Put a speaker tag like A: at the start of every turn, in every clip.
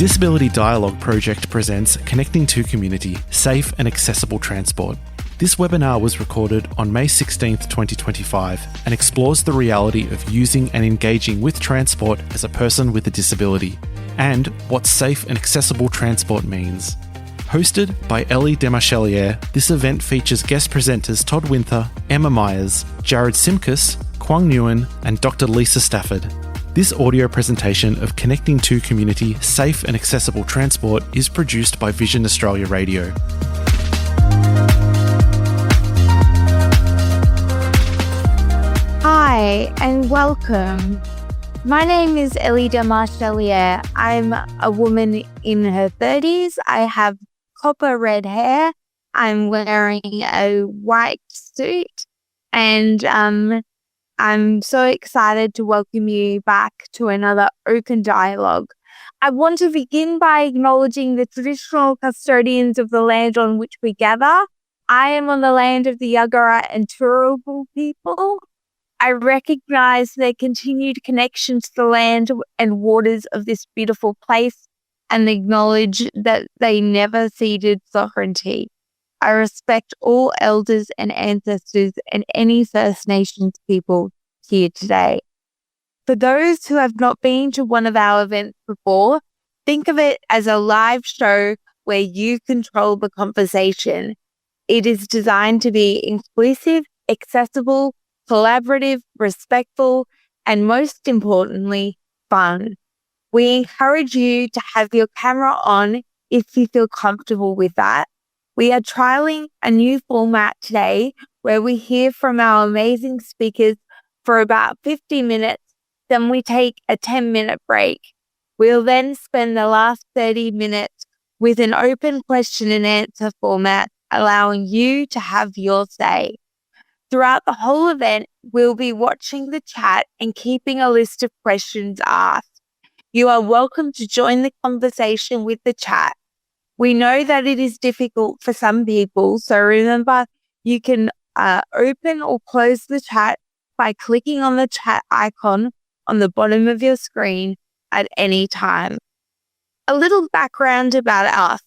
A: Disability Dialogue project presents Connecting to Community, Safe and Accessible Transport. This webinar was recorded on May 16th, 2025 and explores the reality of using and engaging with transport as a person with a disability and what safe and accessible transport means. Hosted by Elly Desmarchelier, this event features guest presenters Todd Wither, Myers, Jared Simkus, Quang Ngyuen and Dr Lisa Stafford. This audio presentation of Connecting to Community, Safe and Accessible Transport is produced by Vision Australia Radio.
B: Hi and welcome. My name is Elly Desmarchelier. I'm a woman in her 30s. I have copper red hair. I'm wearing a white suit and I'm so excited to welcome you back to another open dialogue. I want to begin by acknowledging the traditional custodians of the land on which we gather. I am on the land of the Yagara and Turrbal people. I recognise their continued connection to the land and waters of this beautiful place and acknowledge that they never ceded sovereignty. I respect all elders and ancestors and any First Nations people here today. For those who have not been to one of our events before, think of it as a live show where you control the conversation. It is designed to be inclusive, accessible, collaborative, respectful, and most importantly, fun. We encourage you to have your camera on if you feel comfortable with that. We are trialing a new format today where we hear from our amazing speakers for about 50 minutes, then we take a 10-minute break. We'll then spend the last 30 minutes with an open question and answer format, allowing you to have your say. Throughout the whole event, we'll be watching the chat and keeping a list of questions asked. You are welcome to join the conversation with the chat. We know that it is difficult for some people, so remember you can open or close the chat by clicking on the chat icon on the bottom of your screen at any time. A little background about us.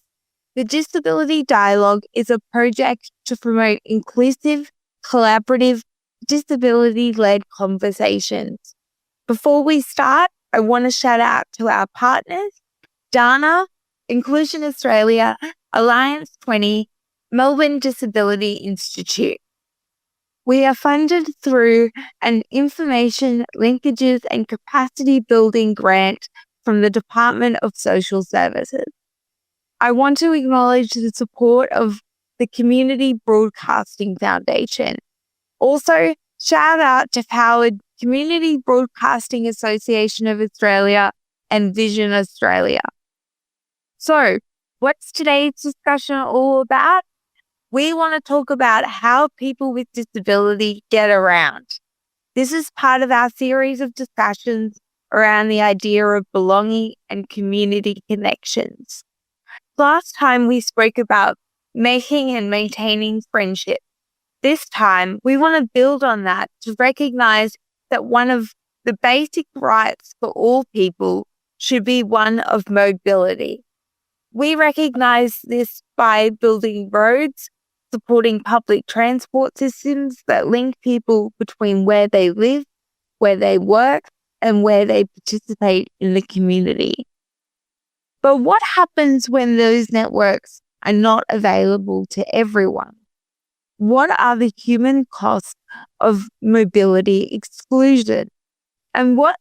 B: The Disability Dialogue is a project to promote inclusive, collaborative, disability-led conversations. Before we start, I want to shout out to our partners, Dana, Inclusion Australia, Alliance 20, Melbourne Disability Institute. We are funded through an Information, Linkages and Capacity Building grant from the Department of Social Services. I want to acknowledge the support of the Community Broadcasting Foundation. Also, shout out to Howard Community Broadcasting Association of Australia and Vision Australia. So, what's today's discussion all about? We want to talk about how people with disability get around. This is part of our series of discussions around the idea of belonging and community connections. Last time we spoke about making and maintaining friendship. This time, we want to build on that to recognize that one of the basic rights for all people should be one of mobility. We recognize this by building roads, supporting public transport systems that link people between where they live, where they work, and where they participate in the community. But what happens when those networks are not available to everyone? What are the human costs of mobility exclusion? And what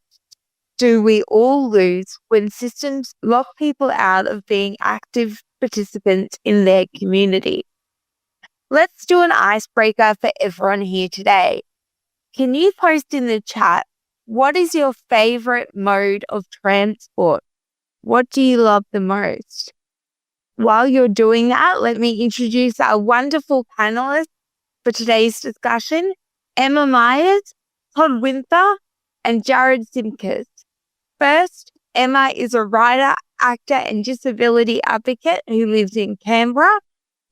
B: do we all lose when systems lock people out of being active participants in their community? Let's do an icebreaker for everyone here today. Can you post in the chat, what is your favorite mode of transport? What do you love the most? While you're doing that, let me introduce our wonderful panellists for today's discussion, Myers, Todd Wither, and Jared Simkus. First, Emma is a writer, actor, and disability advocate who lives in Canberra.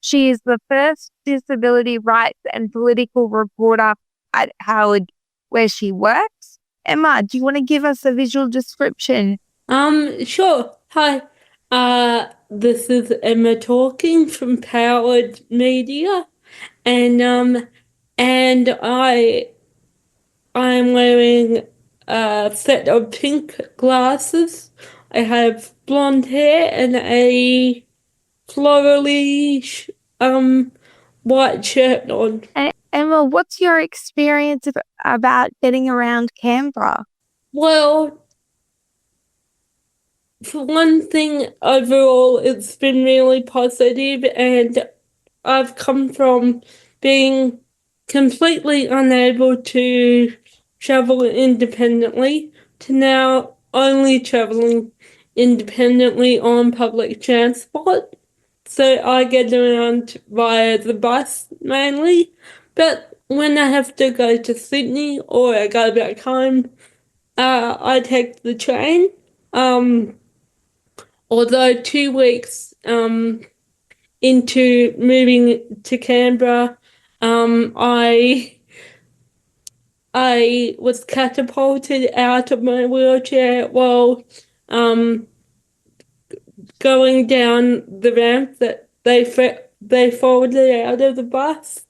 B: She is the first disability rights and political reporter at Howard, where she works. Emma, do you want to give us a visual description?
C: Sure. Hi, This is Emma talking from Powered Media, and I'm wearing a set of pink glasses. I have blonde hair and a florally white shirt on.
B: And Emma, what's your experience about getting around Canberra?
C: Well, for one thing, overall, it's been really positive, and I've come from being completely unable to travel independently to now only traveling independently on public transport. So I get around via the bus mainly, but when I have to go to Sydney or I go back home, I take the train. Although 2 weeks into moving to Canberra, I was catapulted out of my wheelchair while going down the ramp that they folded out of the bus,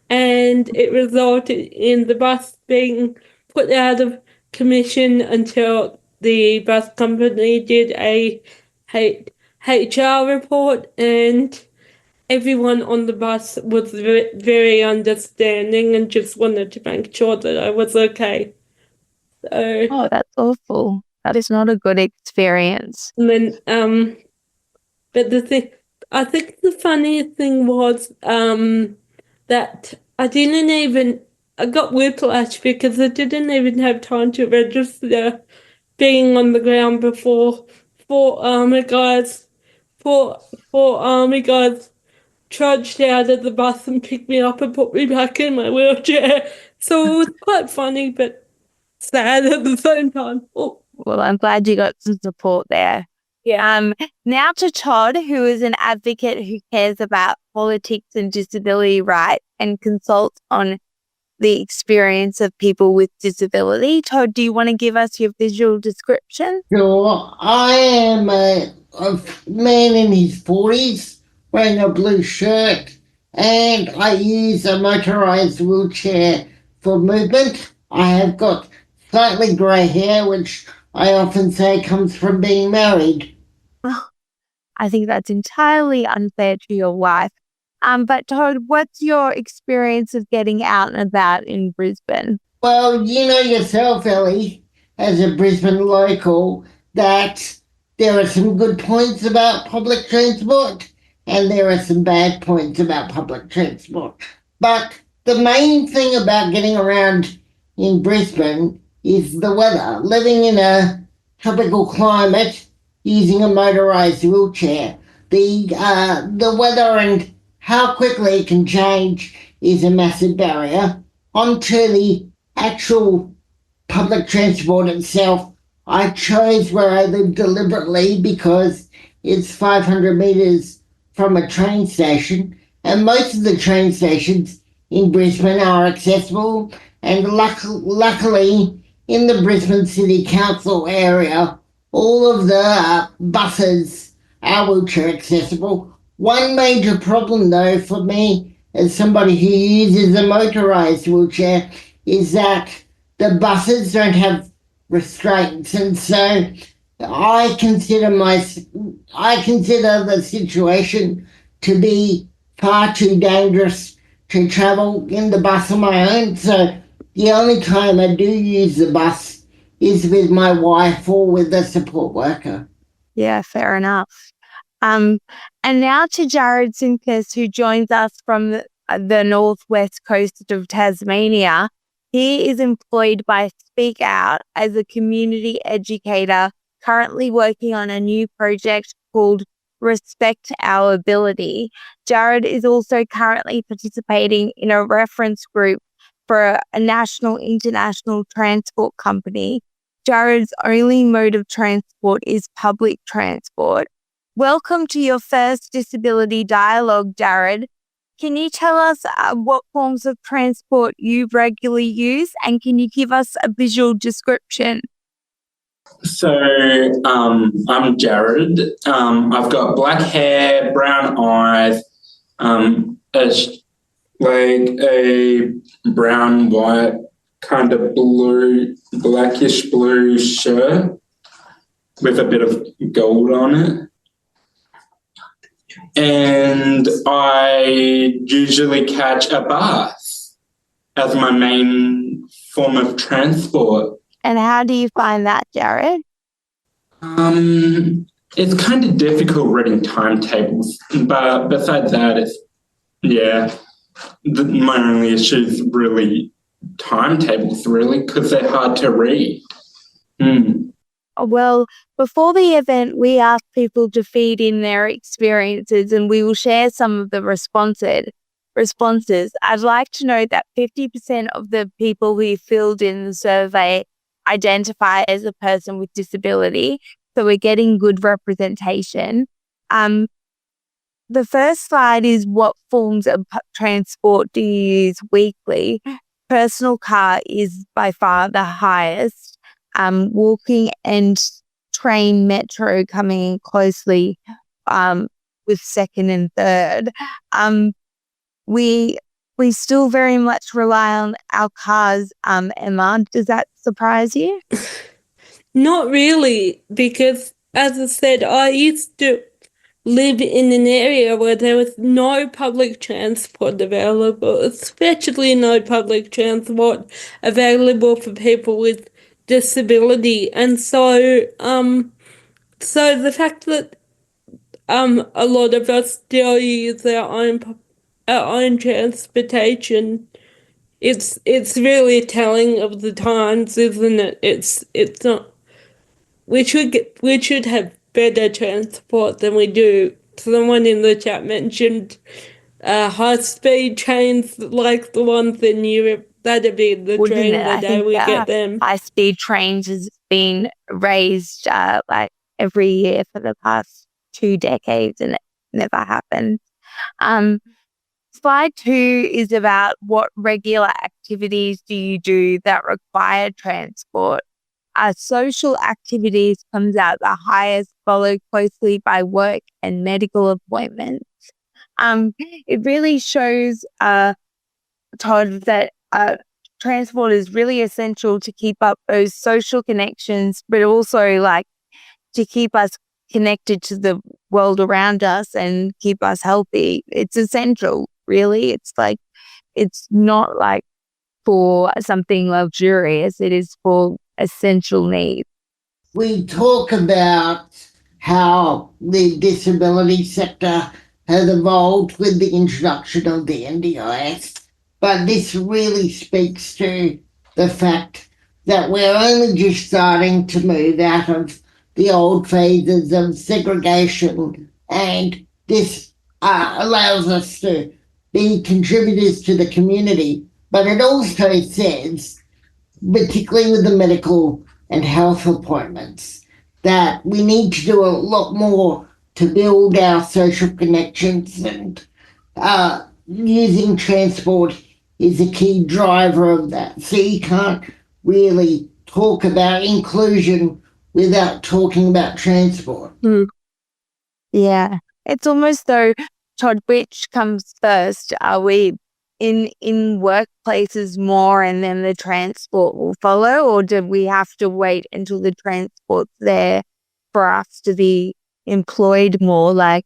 C: and it resulted in the bus being put out of commission until the bus company did a HR report, and everyone on the bus was very understanding and just wanted to make sure that I was okay. So,
B: Oh, that's awful. That is not a good experience.
C: and then, but I think the funniest thing was that I got whiplash because I didn't even have time to register being on the ground before four army guys trudged out of the bus and picked me up and put me back in my wheelchair. So it was quite funny, but sad at the same time. Oh.
B: Well, I'm glad you got some support there.
C: Yeah.
B: Now to Todd, who is an advocate who cares about politics and disability rights and consults on the experience of people with disability. Todd, do you want to give us your visual description?
D: Sure. I am a man in his 40s wearing a blue shirt, and I use a motorised wheelchair for movement. I have got slightly grey hair, which I often say comes from being married.
B: I think that's entirely unfair to your wife. But Todd, what's your experience of getting out and about in Brisbane?
D: Well, you know yourself, Elly, as a Brisbane local, that there are some good points about public transport and there are some bad points about public transport. But the main thing about getting around in Brisbane is the weather. Living in a tropical climate, using a motorised wheelchair, the weather and how quickly it can change is a massive barrier. Onto the actual public transport itself, I chose where I live deliberately because it's 500 metres from a train station, and most of the train stations in Brisbane are accessible, and luckily in the Brisbane City Council area, all of the buses are wheelchair accessible. One major problem though for me as somebody who uses a motorised wheelchair is that the buses don't have restraints, and so I consider the situation to be far too dangerous to travel in the bus on my own. So the only time I do use the bus is with my wife or with a support worker.
B: Yeah, fair enough. And now to Jared Simkus, who joins us from the northwest coast of Tasmania. He is employed by Speak Out as a community educator, currently working on a new project called Respect Our Ability. Jared is also currently participating in a reference group for a national international transport company. Jared's only mode of transport is public transport. Welcome to your first Disability Dialogue, Jared. Can you tell us what forms of transport you regularly use, and can you give us a visual description?
E: So I'm Jared. I've got black hair, brown eyes, like a brown, white, kind of blue, blackish blue shirt with a bit of gold on it. And I usually catch a bus as my main form of transport.
B: And how do you find that, Jared?
E: It's kind of difficult reading timetables, but besides that, my only issue is really timetables, really, because they're hard to read.
B: Well, before the event, we asked people to feed in their experiences, and we will share some of the responses. I'd like to note that 50% of the people who filled in the survey identify as a person with disability, so we're getting good representation. The first slide is what forms of transport do you use weekly? Personal car is by far the highest. Walking and train metro coming in closely with second and third. We still very much rely on our cars, Emma. Does that surprise you?
C: Not really, because as I said, I used to live in an area where there was no public transport available, especially no public transport available for people with disability. And so the fact that a lot of us still use our own transportation, it's really telling of the times, isn't it? It's not. We should have better transport than we do. Someone in the chat mentioned high-speed trains like the ones in Europe. That'd be the dream the day we get them.
B: High-speed trains has been raised like every year for the past 2 decades, and it never happened. Slide 2 is about what regular activities do you do that require transport. Social activities comes out the highest, followed closely by work and medical appointments. It really shows, Todd, that transport is really essential to keep up those social connections, but also like to keep us connected to the world around us and keep us healthy. It's essential, really. It's not like for something luxurious. It is for essential needs.
D: We talk about how the disability sector has evolved with the introduction of the NDIS, but this really speaks to the fact that we're only just starting to move out of the old phases of segregation, and this allows us to be contributors to the community. But it also says, particularly with the medical and health appointments, that we need to do a lot more to build our social connections, and using transport is a key driver of that. So you can't really talk about inclusion without talking about transport.
B: Yeah, it's almost though, Todd, which comes first? Are we in workplaces more and then the transport will follow, or do we have to wait until the transport's there for us to be employed more? Like,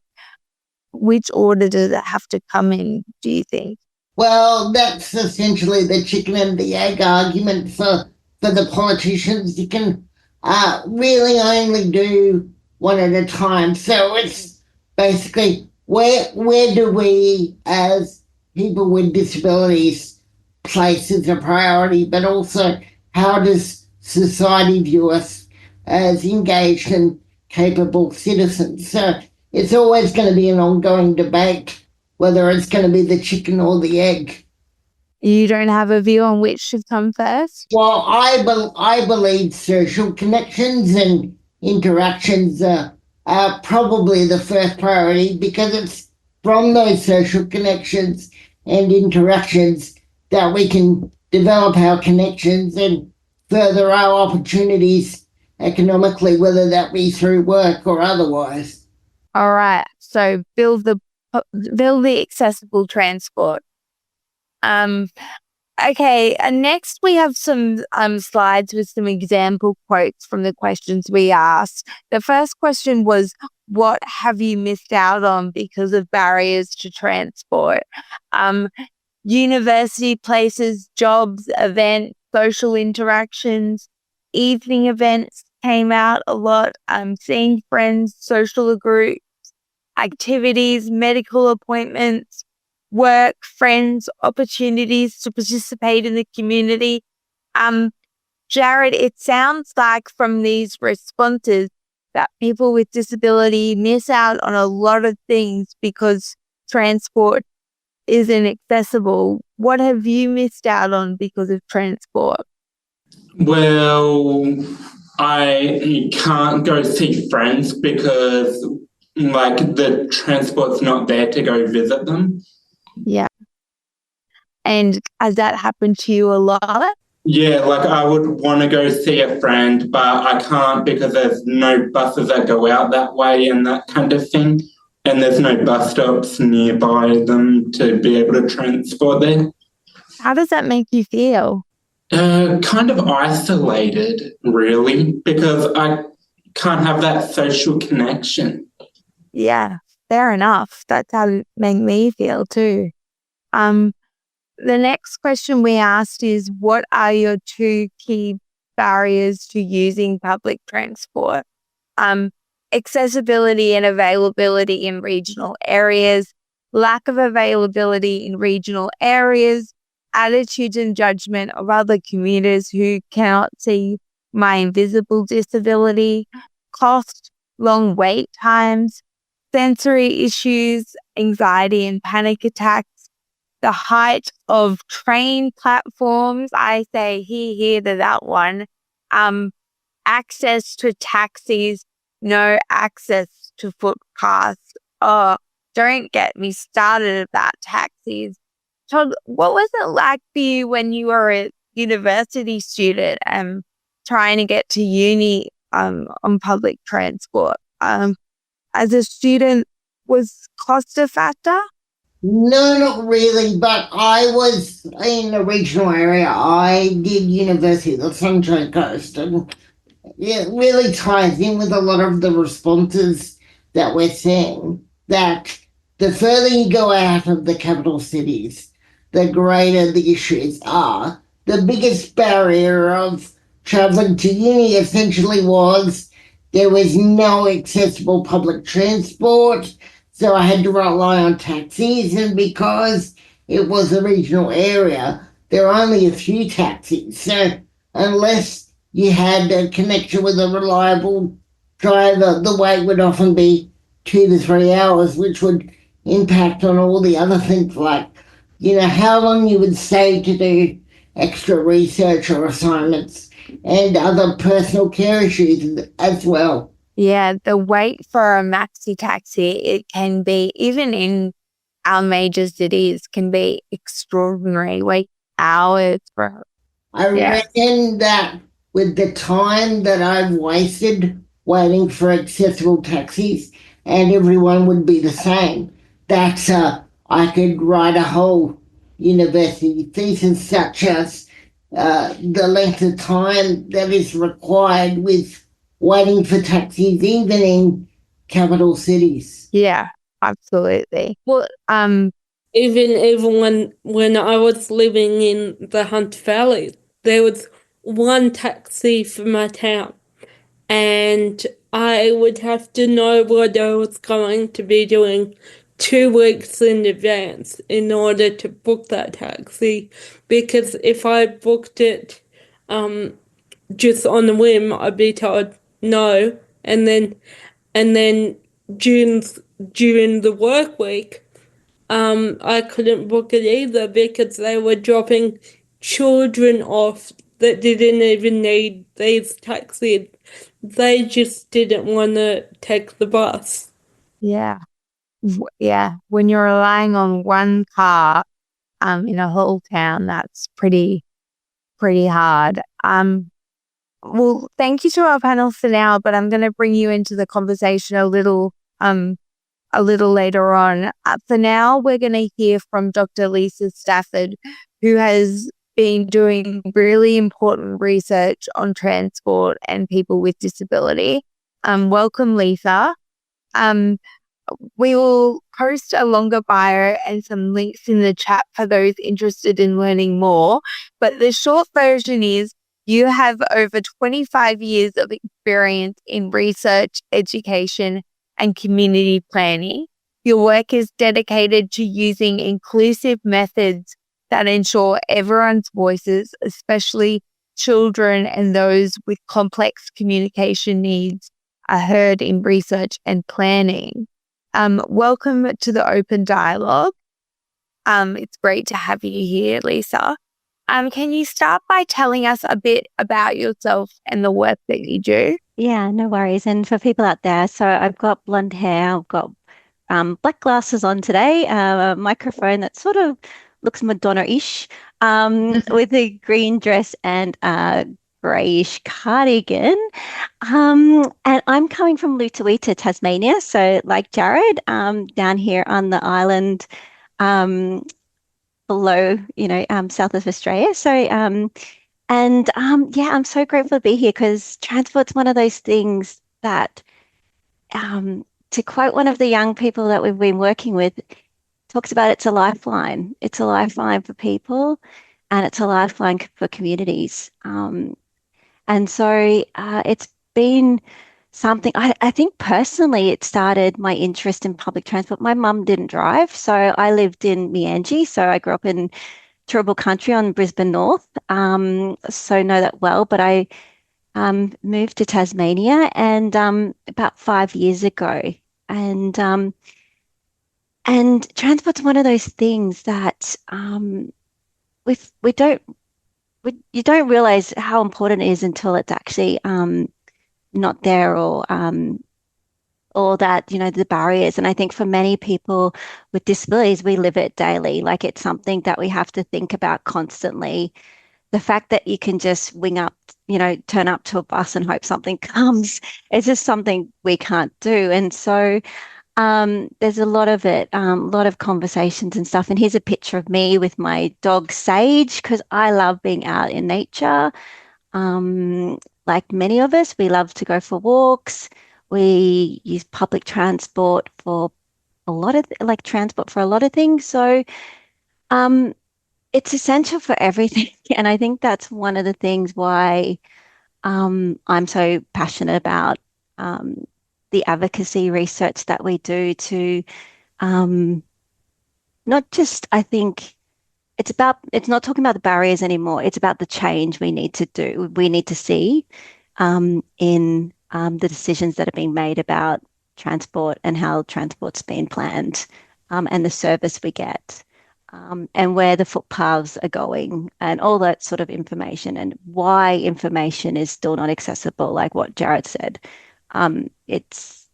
B: which order does it have to come in, do you think?
D: Well, that's essentially the chicken and the egg argument for the politicians. You can really only do one at a time. So it's basically where do we as people with disabilities place as a priority, but also how does society view us as engaged and capable citizens? So it's always going to be an ongoing debate whether it's going to be the chicken or the egg.
B: You don't have a view on which should come first?
D: Well, I believe social connections and interactions are probably the first priority, because it's from those social connections and interactions that we can develop our connections and further our opportunities economically, whether that be through work or otherwise.
B: All right. So build the accessible transport. Okay, and next we have some slides with some example quotes from the questions we asked. The first question was, what have you missed out on because of barriers to transport? University places, jobs, events, social interactions, evening events came out a lot, seeing friends, social groups, activities, medical appointments, work, friends, opportunities to participate in the community. Jared, it sounds like from these responses that people with disability miss out on a lot of things because transport isn't accessible. What have you missed out on because of transport?
E: Well, I can't go see friends because the transport's not there to go visit them.
B: Yeah. And has that happened to you a lot?
E: Yeah, I would want to go see a friend, but I can't because there's no buses that go out that way and that kind of thing. And there's no bus stops nearby them to be able to transport there.
B: How does that make you feel?
E: Kind of isolated, really, because I can't have that social connection.
B: Yeah, fair enough. That's how it made me feel too. The next question we asked is, what are your two key barriers to using public transport? Accessibility and availability in regional areas, lack of availability in regional areas, attitudes and judgment of other commuters who cannot see my invisible disability, cost, long wait times, sensory issues, anxiety and panic attacks, the height of train platforms. I say here to that one. Access to taxis, no access to footpaths. Oh, don't get me started about taxis. Todd, what was it like for you when you were a university student and trying to get to uni on public transport? As a student, was cost a factor?
D: No, not really, but I was in a regional area. I did university at the Sunshine Coast, and it really ties in with a lot of the responses that we're seeing, that the further you go out of the capital cities, the greater the issues are. The biggest barrier of travelling to uni essentially was there was no accessible public transport, so I had to rely on taxis, and because it was a regional area, there are only a few taxis. So unless you had a connection with a reliable driver, the wait would often be 2 to 3 hours, which would impact on all the other things how long you would stay to do extra research or assignments and other personal care issues as well.
B: Yeah, the wait for a maxi taxi, it can be, even in our major cities, can be extraordinary. Wait hours for.
D: I reckon that with the time that I've wasted waiting for accessible taxis, and everyone would be the same, that I could write a whole university thesis, such as the length of time that is required with waiting for taxis, even in capital cities.
B: Yeah, absolutely. Well,
C: even when I was living in the Hunt Valley, there was one taxi for my town, and I would have to know what I was going to be doing 2 weeks in advance in order to book that taxi, because if I booked it just on a whim, I'd be told no, and then during the work week, I couldn't book it either because they were dropping children off that didn't even need these taxis. They just didn't want to take the bus.
B: yeah. Yeah. When you're relying on one car in a whole town, that's pretty hard. Well, thank you to our panel for now, but I'm going to bring you into the conversation a little later on. For now, we're going to hear from Dr. Lisa Stafford, who has been doing really important research on transport and people with disability. Welcome, Lisa. We will post a longer bio and some links in the chat for those interested in learning more. But the short version is you have over 25 years of experience in research, education, and community planning. Your work is dedicated to using inclusive methods that ensure everyone's voices, especially children and those with complex communication needs, are heard in research and planning. Welcome to the Open Dialogue. It's great to have you here, Lisa. Can you start by telling us a bit about yourself and the work that you do?
F: Yeah, no worries. And for people out there, so I've got blonde hair, I've got black glasses on today, a microphone that sort of looks Madonna-ish, with a green dress and a greyish cardigan. And I'm coming from Lutawita, Tasmania. So like Jared, down here on the island, below, south of Australia. So, yeah, I'm so grateful to be here because transport's one of those things that, to quote one of the young people that we've been working with, talks about it's a lifeline. It's a lifeline for people and it's a lifeline for communities. And so it's been something, I think personally, it started my interest in public transport. My mum didn't drive, so I lived in Meangie. So I grew up in Turrbal country on Brisbane North, so know that well. But I moved to Tasmania and about 5 years ago. And transport's one of those things that you don't realize how important it is until it's actually not there, or that, the barriers. And I think for many people with disabilities, we live it daily. Like it's something that we have to think about constantly. The fact that you can just wing up, turn up to a bus and hope something comes, it's just something we can't do. And so there's a lot of it, a lot of conversations and stuff. And here's a picture of me with my dog Sage, because I love being out in nature. Like many of us, we love to go for walks. We use public transport for a lot of transport for a lot of things. So it's essential for everything. And I think that's one of the things why I'm so passionate about the advocacy research that we do to not just, I think, it's not talking about the barriers anymore. It's about the change we need to do. We need to see in the decisions that are being made about transport and how transport's been planned, and the service we get, and where the footpaths are going and all that sort of information, and why information is still not accessible, like what Jared said. It's,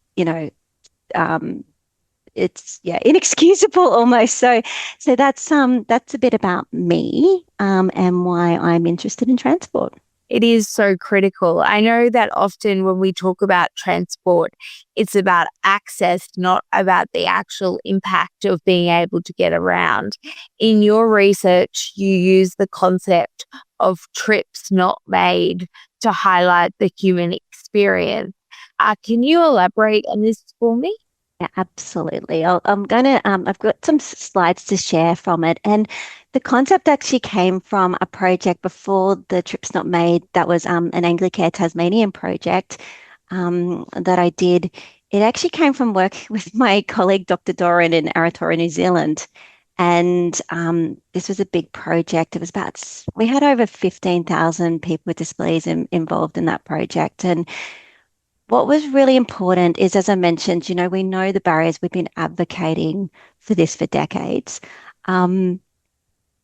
F: it's inexcusable almost. So that's a bit about me, and why I'm interested in transport.
B: It is so critical. I know that often when we talk about transport, it's about access, not about the actual impact of being able to get around. In your research, you use the concept of trips not made to highlight the human experience. Can you elaborate on this for me?
F: Yeah, absolutely. I've got some slides to share from it. And the concept actually came from a project before the Trips Not Made. That was an Anglicare Tasmanian project that I did. It actually came from work with my colleague, Dr. Doran in Aratora, New Zealand. And this was a big project. We had over 15,000 people with disabilities involved in that project. And what was really important is, as I mentioned, we know the barriers. We've been advocating for this for decades.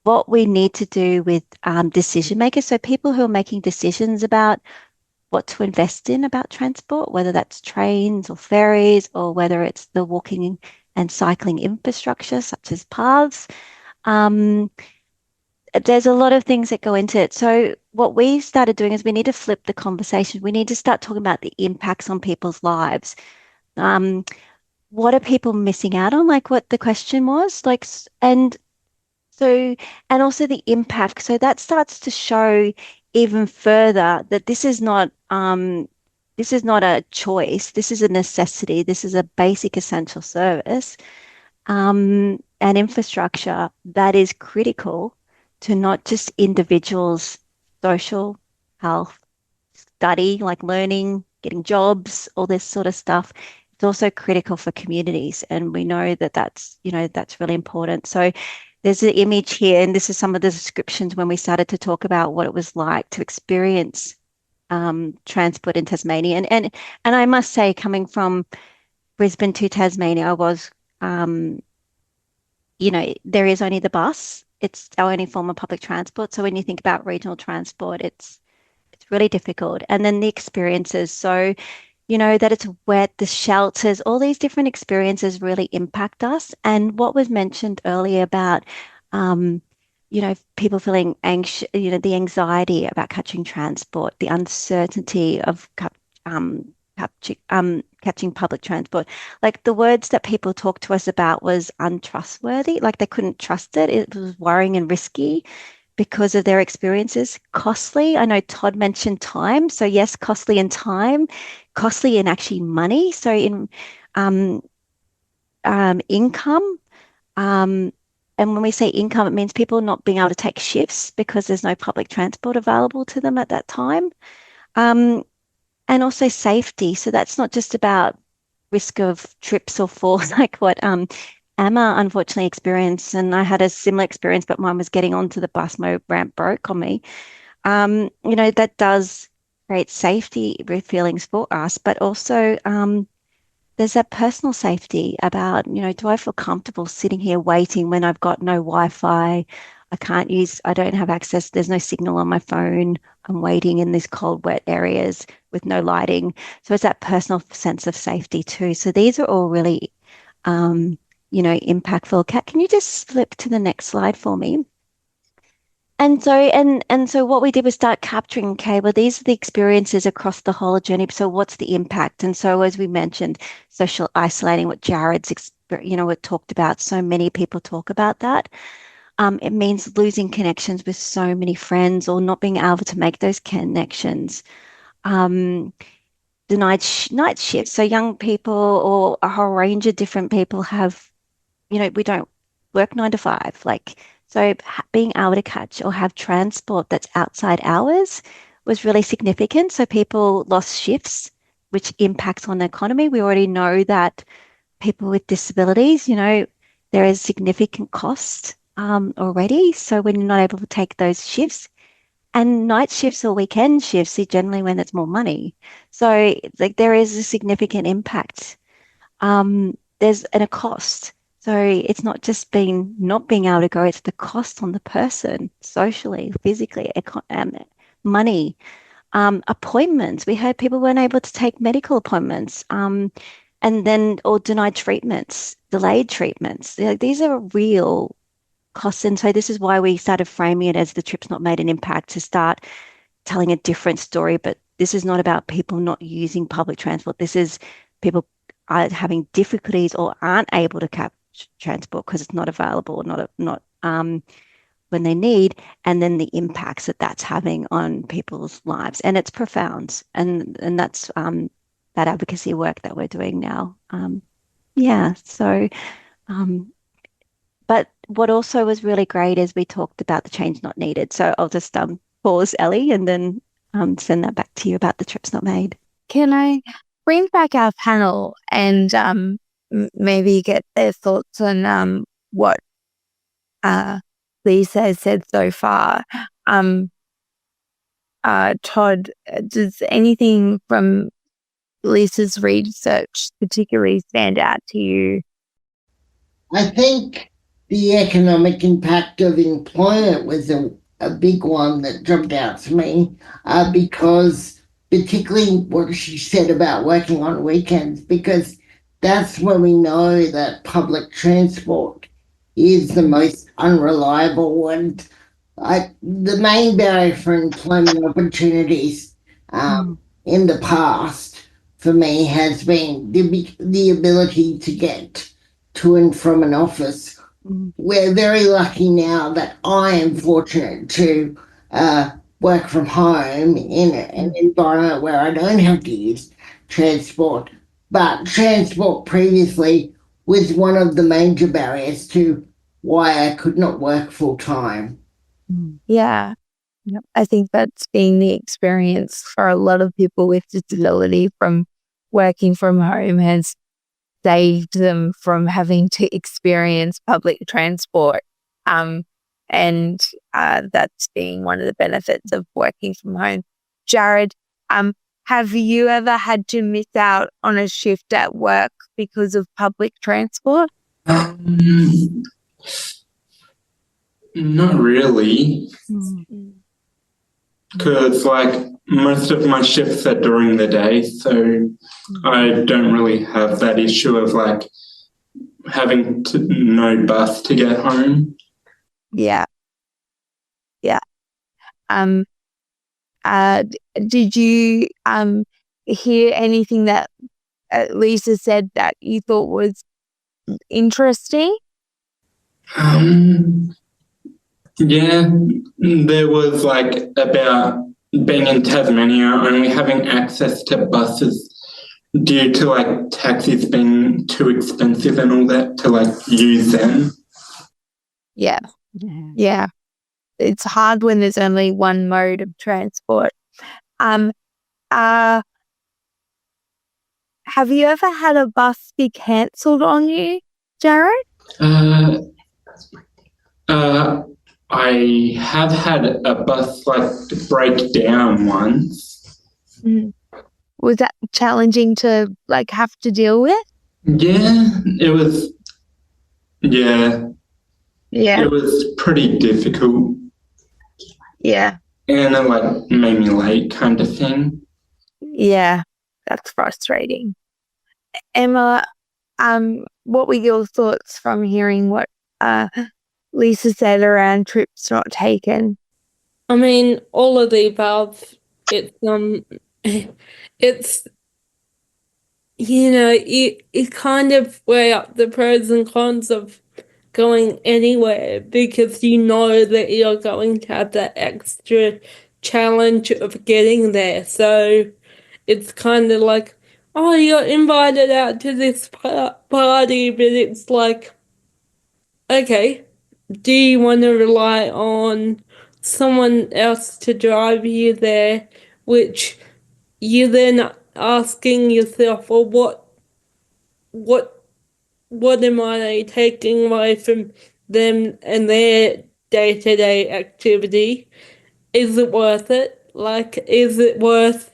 F: What we need to do with decision makers, so people who are making decisions about what to invest in about transport, whether that's trains or ferries, or whether it's the walking and cycling infrastructure, such as paths. There's a lot of things that go into it. So what we started doing is we need to flip the conversation. We need to start talking about the impacts on people's lives. What are people missing out on? Like what the question was, like, and so, and also the impact. So that starts to show even further that this is not a choice. This is a necessity. This is a basic essential service, and infrastructure that is critical to not just individuals' social health, study, like learning, getting jobs, all this sort of stuff. It's also critical for communities. And we know that that's really important. So there's an image here, and this is some of the descriptions when we started to talk about what it was like to experience transport in Tasmania. And I must say, coming from Brisbane to Tasmania, I was, there is only the bus. It's our only form of public transport. So when you think about regional transport, it's really difficult. And then the experiences. So, that it's wet, the shelters, all these different experiences really impact us. And what was mentioned earlier about, people feeling anxious, the anxiety about catching transport, the uncertainty of catching public transport. Like the words that people talked to us about was untrustworthy, like they couldn't trust it. It was worrying and risky because of their experiences. Costly. I know Todd mentioned time. So yes, costly in time, costly in actually money. So in income. And when we say income, it means people not being able to take shifts because there's no public transport available to them at that time. And also safety. So that's not just about risk of trips or falls, like what Emma unfortunately experienced. And I had a similar experience, but mine was getting onto the bus. My ramp broke on me. That does create safety feelings for us, but also there's that personal safety about, do I feel comfortable sitting here waiting when I've got no Wi-Fi? I don't have access. There's no signal on my phone. I'm waiting in these cold, wet areas with no lighting. So it's that personal sense of safety too. So these are all really, impactful. Kat, can you just flip to the next slide for me? And so what we did was start capturing, okay, well, these are the experiences across the whole journey. So what's the impact? And so as we mentioned, social isolating, what Jared's, what talked about, so many people talk about that. It means losing connections with so many friends or not being able to make those connections. Denied night shifts. So young people or a whole range of different people have, we don't work 9 to 5, so being able to catch or have transport that's outside hours was really significant. So people lost shifts, which impacts on the economy. We already know that people with disabilities, there is significant cost already. So when you're not able to take those shifts, and night shifts or weekend shifts are generally when it's more money. So there is a significant impact. There's a cost. So it's not just not being able to go, it's the cost on the person, socially, physically, money, appointments. We heard people weren't able to take medical appointments, or denied treatments, delayed treatments. These are real costs. And so this is why we started framing it as the trip's not made an impact, to start telling a different story. But this is not about people not using public transport. This is people are having difficulties or aren't able to catch transport because it's not available, not when they need, and then the impacts that that's having on people's lives, and it's profound, and that's that advocacy work that we're doing now. But what also was really great is we talked about the change not needed. So I'll just pause, Elly, and then send that back to you about the trips not made.
B: Can I bring back our panel and maybe get their thoughts on what Lisa has said so far? Todd, does anything from Lisa's research particularly stand out to you?
D: I think the economic impact of employment was a big one that jumped out to me, because particularly what she said about working on weekends, because that's when we know that public transport is the most unreliable and the main barrier for employment opportunities in the past for me has been the ability to get to and from an office. We're very lucky now that I am fortunate to work from home in an environment where I don't have to use transport. But transport previously was one of the major barriers to why I could not work full time.
B: Yeah. Yep. I think that's been the experience for a lot of people with disability from working from home has saved them from having to experience public transport. And that's been one of the benefits of working from home. Jared, have you ever had to miss out on a shift at work because of public transport?
E: Not really. Because most of my shifts are during the day, so I don't really have that issue of having no bus to get home.
B: Yeah. Did you hear anything that Lisa said that you thought was interesting?
E: Yeah, there was about being in Tasmania, only having access to buses due to taxis being too expensive and all that to use them.
B: Yeah. It's hard when there's only one mode of transport. Have you ever had a bus be cancelled on you, Jared?
E: I have had a bus break down once.
B: Was that challenging to have to deal with?
E: Yeah, it was. Yeah. It was pretty difficult.
B: Yeah.
E: And it made me late kind of thing.
B: Yeah, that's frustrating. Emma, what were your thoughts from hearing what Lisa said around trips not taken?
C: I mean, all of the above. It's you kind of weigh up the pros and cons of going anywhere because you know that you're going to have that extra challenge of getting there. So it's kind of oh, you're invited out to this party, but it's okay, do you want to rely on someone else to drive you there, which you then asking yourself, well, what am I taking away from them and their day-to-day activity? Is it worth it? Is it worth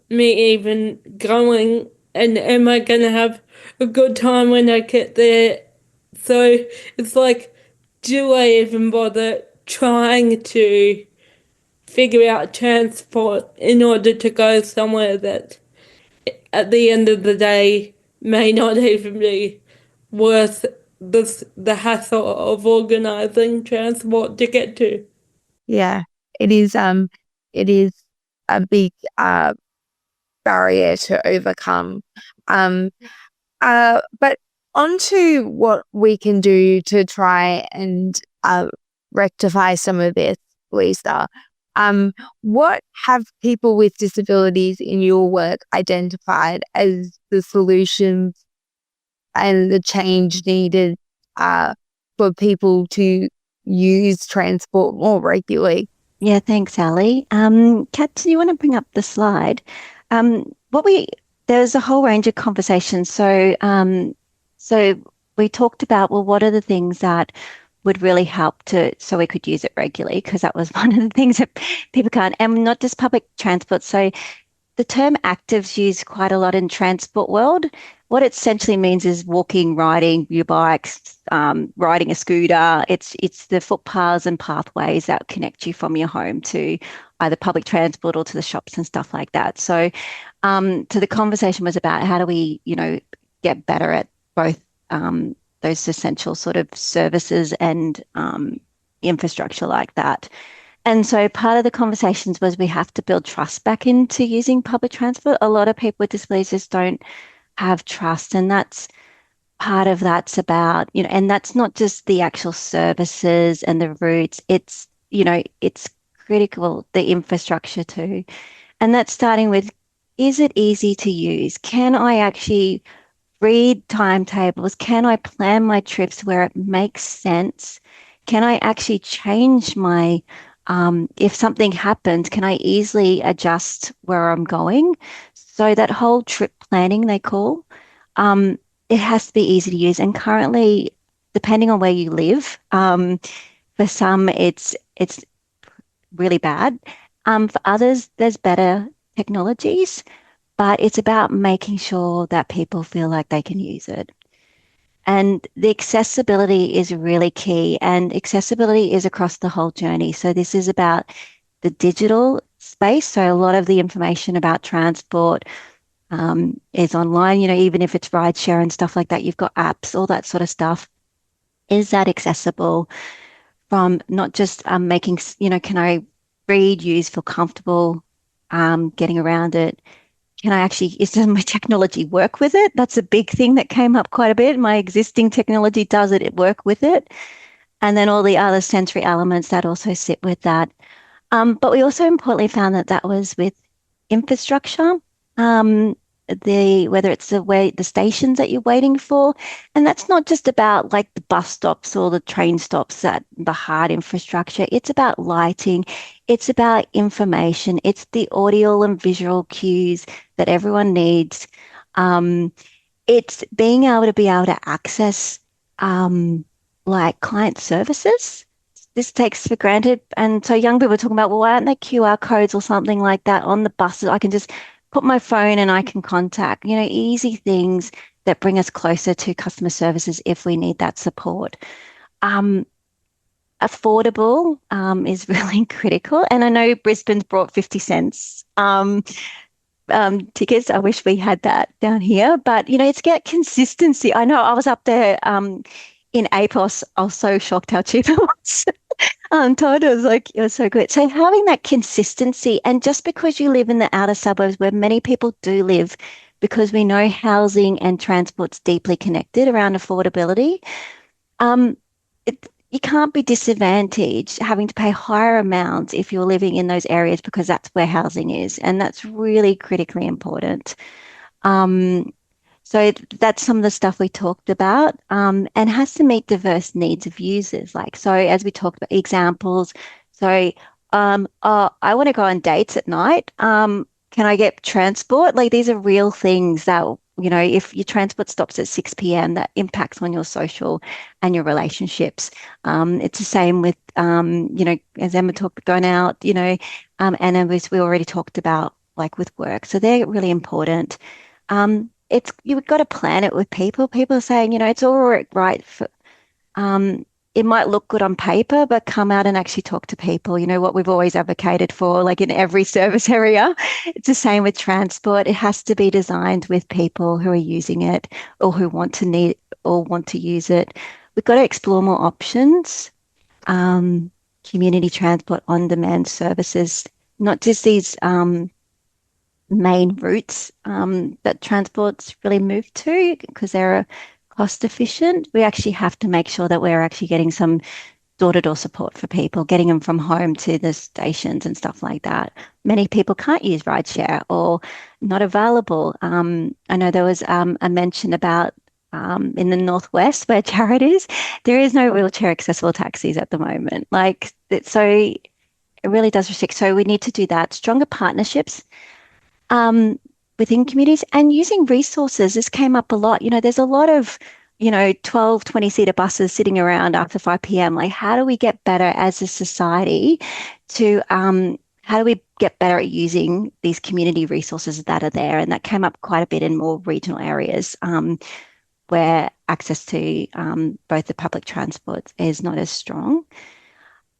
C: me even going? And am I going to have a good time when I get there? So it's do I even bother trying to figure out transport in order to go somewhere that at the end of the day may not even be worth the hassle of organising transport to get to?
B: Yeah, it is a big barrier to overcome. But on to what we can do to try and rectify some of this, Lisa. What have people with disabilities in your work identified as the solutions and the change needed for people to use transport more regularly?
F: Yeah, thanks, Elly. Kat, do you want to bring up the slide? There's a whole range of conversations. So we talked about, well, what are the things that would really help so we could use it regularly? Because that was one of the things that people can't, and not just public transport. So the term active's used quite a lot in transport world. What it essentially means is walking, riding your bikes, riding a scooter. It's the footpaths and pathways that connect you from your home to either public transport or to the shops and stuff like that. So the conversation was about how do we, get better at both those essential sort of services and infrastructure like that. And so part of the conversations was we have to build trust back into using public transport. A lot of people with disabilities just don't have trust, and that's part of that's about, and that's not just the actual services and the routes. It's, it's critical, the infrastructure too. And that's starting with, is it easy to use? Can I actually read timetables? Can I plan my trips where it makes sense? Can I actually change my, if something happens, can I easily adjust where I'm going? So that whole trip planning they call, it has to be easy to use. And currently, depending on where you live, for some it's really bad. For others, there's better technologies, but it's about making sure that people feel like they can use it. And the accessibility is really key, and accessibility is across the whole journey. So this is about the digital space. So a lot of the information about transport is online, even if it's rideshare and stuff like that, you've got apps, all that sort of stuff. Is that accessible from not just making, can I read, use, feel comfortable getting around it? Can I actually, does my technology work with it? That's a big thing that came up quite a bit. My existing technology, does it work with it? And then all the other sensory elements that also sit with that. But we also importantly found that was with infrastructure, whether it's the stations that you're waiting for. And that's not just about like the bus stops or the train stops, that the hard infrastructure. It's about lighting. It's about information. It's the audio and visual cues that everyone needs. It's being able to access like client services. This takes for granted. And so young people are talking about, well, why aren't there QR codes or something like that on the buses? I can just put my phone and I can contact, easy things that bring us closer to customer services if we need that support. Affordable is really critical. And I know Brisbane's brought 50 cents tickets. I wish we had that down here, but, it's get consistency. I know I was up there in APOS. I was so shocked how cheap it was. Todd was like, it was so good. So having that consistency, and just because you live in the outer suburbs where many people do live, because we know housing and transport's deeply connected around affordability, you can't be disadvantaged having to pay higher amounts if you're living in those areas, because that's where housing is. And that's really critically important. So that's some of the stuff we talked about, and has to meet diverse needs of users. So as we talked about examples, I want to go on dates at night. Can I get transport? These are real things that, if your transport stops at 6 p.m., that impacts on your social and your relationships. It's the same with, as Emma talked, going out, and as we already talked about, with work. So they're really important. You've got to plan it with people. People are saying, it's all right for, it might look good on paper, but come out and actually talk to people. What we've always advocated for, in every service area. It's the same with transport. It has to be designed with people who are using it or who want to use it. We've got to explore more options. Community transport, on-demand services, not just these main routes that transport's really moved to because they're cost efficient. We actually have to make sure that we're actually getting some door-to-door support for people, getting them from home to the stations and stuff like that. Many people can't use rideshare or not available. I know there was a mention about in the Northwest where Jared is, there is no wheelchair accessible taxis at the moment. So it really does restrict. So we need to do that. Stronger partnerships within communities and using resources. This came up a lot. There's a lot of, 12, 20-seater buses sitting around after 5 p.m. How do we get better as a society to, how do we get better at using these community resources that are there? And that came up quite a bit in more regional areas where access to both the public transport is not as strong.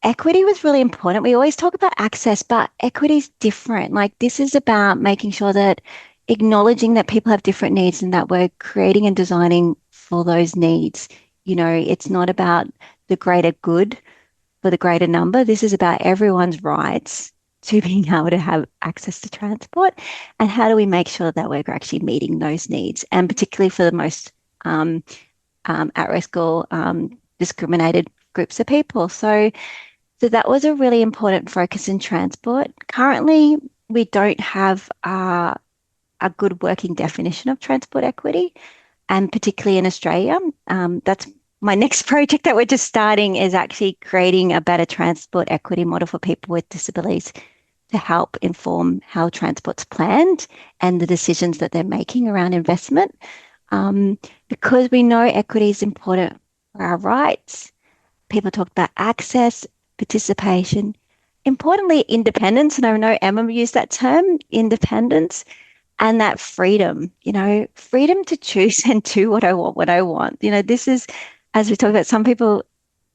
F: Equity was really important. We always talk about access, but equity is different. This is about making sure that acknowledging that people have different needs and that we're creating and designing for those needs It's not about the greater good for the greater number. This is about everyone's rights to being able to have access to transport, and how do we make sure that we're actually meeting those needs, and particularly for the most at-risk or discriminated groups of people. So that was a really important focus in transport. Currently, we don't have a good working definition of transport equity, and particularly in Australia. That's my next project that we're just starting, is actually creating a better transport equity model for people with disabilities to help inform how transport's planned and the decisions that they're making around investment. Because we know equity is important for our rights. People talk about access, participation, importantly, independence. And I know Emma used that term, independence, and that freedom, freedom to choose and do what I want. This is, as we talked about, some people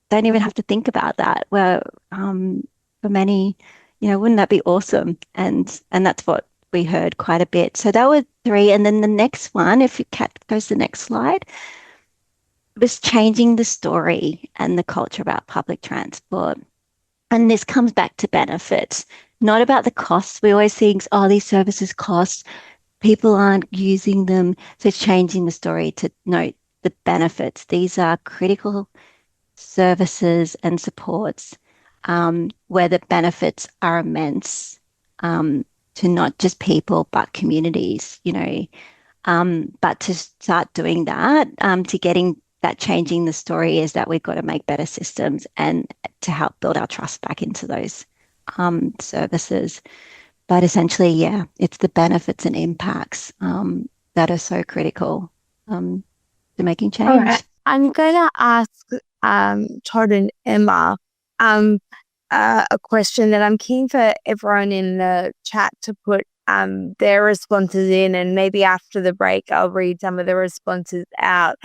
F: don't even have to think about that. Well, for many, wouldn't that be awesome? And that's what we heard quite a bit. So that was 3. And then the next one, if you goes to the next slide, was changing the story and the culture about public transport. And this comes back to benefits, not about the costs. We always think, these services cost, people aren't using them. So changing the story to note the benefits. These are critical services and supports where the benefits are immense to not just people, but communities, but to start doing that, to getting that, changing the story, is that we've got to make better systems and to help build our trust back into those services. But essentially, it's the benefits and impacts that are so critical to making change.
B: All right. I'm going to ask Todd and Emma a question that I'm keen for everyone in the chat to put their responses in, and maybe after the break I'll read some of the responses out.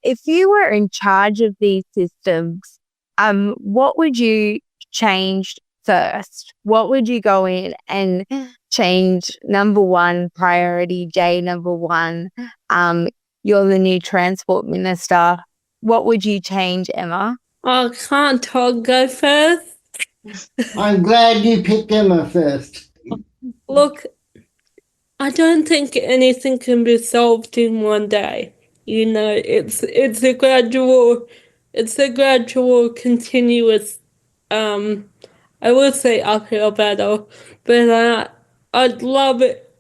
B: If you were in charge of these systems, what would you change first? What would you go in and change? Number one priority, J, number one, you're the new transport minister. What would you change, Emma?
C: Can't Todd go first?
D: I'm glad you picked Emma first.
C: Look, I don't think anything can be solved in one day. It's a gradual, continuous, I would say uphill battle, but I'd love it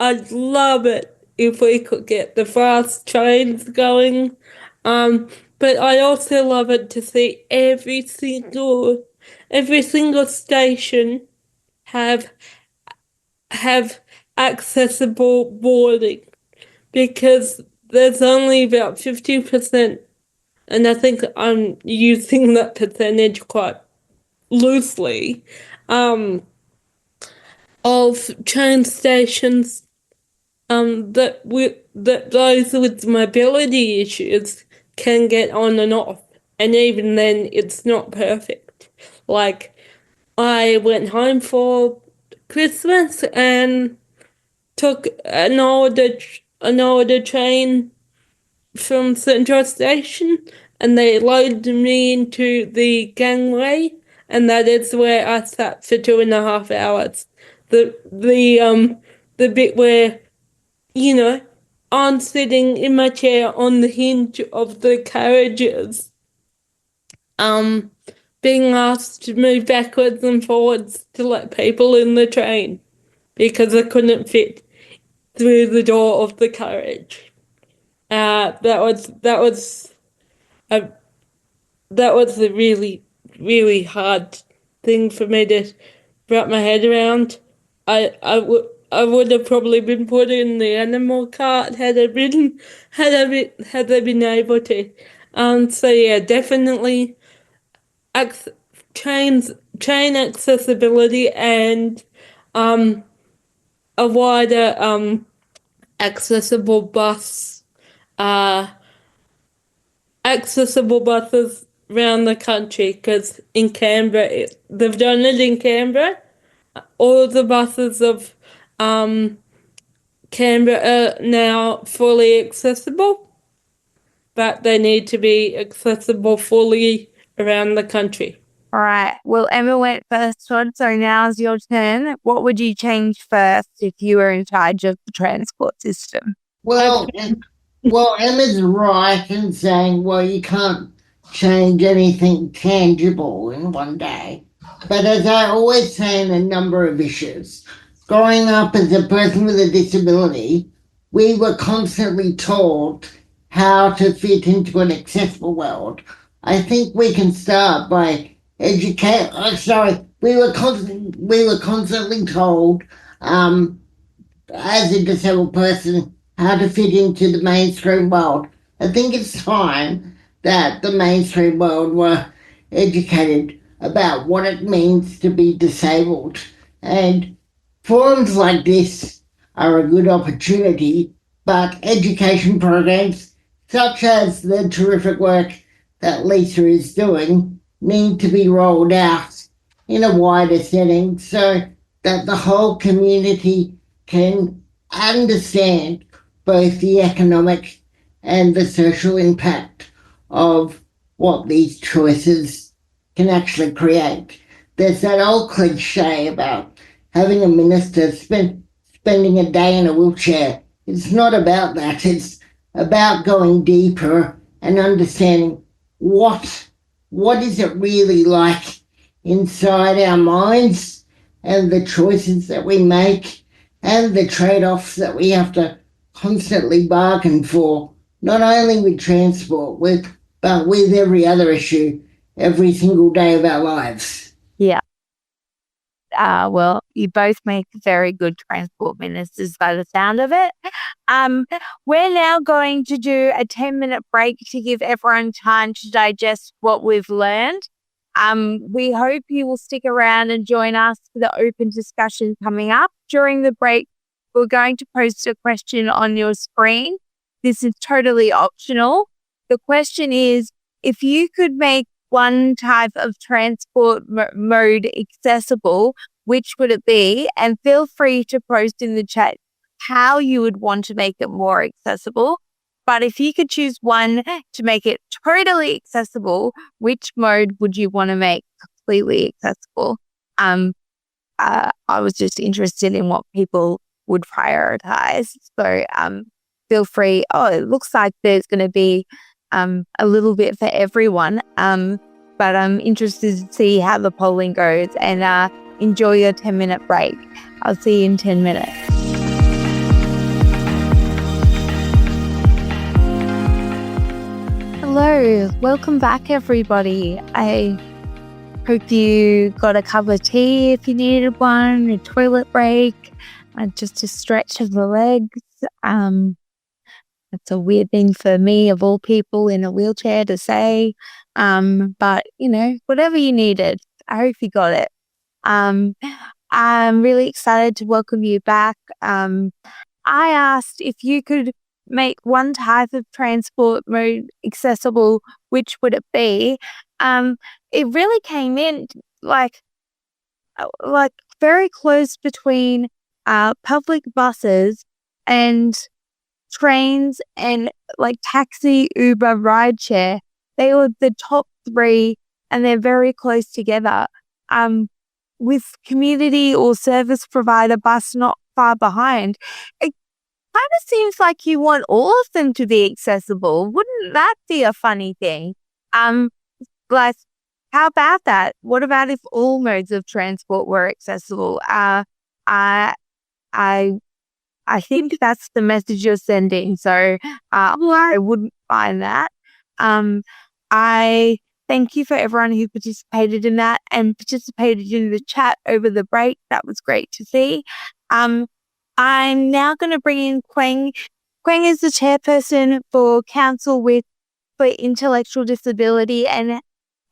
C: if we could get the fast trains going. But I also love it to see every single station have accessible boarding, because there's only about 50%, and I think I'm using that percentage quite loosely, of train stations that those with mobility issues can get on and off, and even then it's not perfect. Like, I went home for Christmas and took an older train from Central Station, and they loaded me into the gangway, and that is where I sat for 2.5 hours. The bit where, I'm sitting in my chair on the hinge of the carriages, being asked to move backwards and forwards to let people in the train because I couldn't fit through the door of the carriage. That was a really, really hard thing for me to wrap my head around. I would have probably been put in the animal cart had I been able to. So yeah, definitely train accessibility and a wider accessible buses around the country, because in Canberra, they've done it in Canberra. All of the buses of Canberra are now fully accessible. but they need to be accessible fully around the country.
B: All right. Well, Emma went first, Todd, so now's your turn. What would you change first if you were in charge of the transport system?
D: Well, Emma's right in saying, well, you can't change anything tangible in one day. But as I always say in a number of issues, growing up as a person with a disability, we were constantly told how to fit into an accessible world. I think we can start by we were constantly told, as a disabled person, how to fit into the mainstream world. I think it's time that the mainstream world were educated about what it means to be disabled. And forums like this are a good opportunity, but education programs such as the terrific work that Lisa is doing need to be rolled out in a wider setting so that the whole community can understand both the economic and the social impact of what these choices can actually create. There's that old cliche about having a minister spending a day in a wheelchair. It's not about that. It's about going deeper and understanding what is it really like inside our minds and the choices that we make and the trade-offs that we have to constantly bargain for, not only with transport, but with every other issue every single day of our lives.
B: Yeah. Well, you both make very good transport ministers by the sound of it. We're now going to do a 10-minute break to give everyone time to digest what we've learned. We hope you will stick around and join us for the open discussion coming up. During the break, we're going to post a question on your screen. This is totally optional. The question is, if you could make one type of transport mode accessible, which would it be? And feel free to post in the chat how you would want to make it more accessible. But if you could choose one to make it totally accessible, which mode would you want to make completely accessible? I was just interested in what people would prioritize. So feel free. Oh, it looks like there's going to be a little bit for everyone. But I'm interested to see how the polling goes, and enjoy your 10-minute break. I'll see you in 10 minutes. Hello, welcome back everybody. I hope you got a cup of tea if you needed one, a toilet break, just a stretch of the legs. It's a weird thing for me, of all people, in a wheelchair to say. But, whatever you needed, I hope you got it. I'm really excited to welcome you back. I asked if you could make one type of transport mode accessible, which would it be? It really came in like very close between public buses and trains and like taxi, Uber, rideshare. They were the top three, and they're very close together. With community or service provider bus not far behind, it kind of seems like you want all of them to be accessible. Wouldn't that be a funny thing? Like, how about that? What about if all modes of transport were accessible? I think that's the message you're sending. So I wouldn't mind that. I thank you for everyone who participated in that and participated in the chat over the break. That was great to see. I'm now going to bring in Quang. Quang is the chairperson for Council for Intellectual Disability and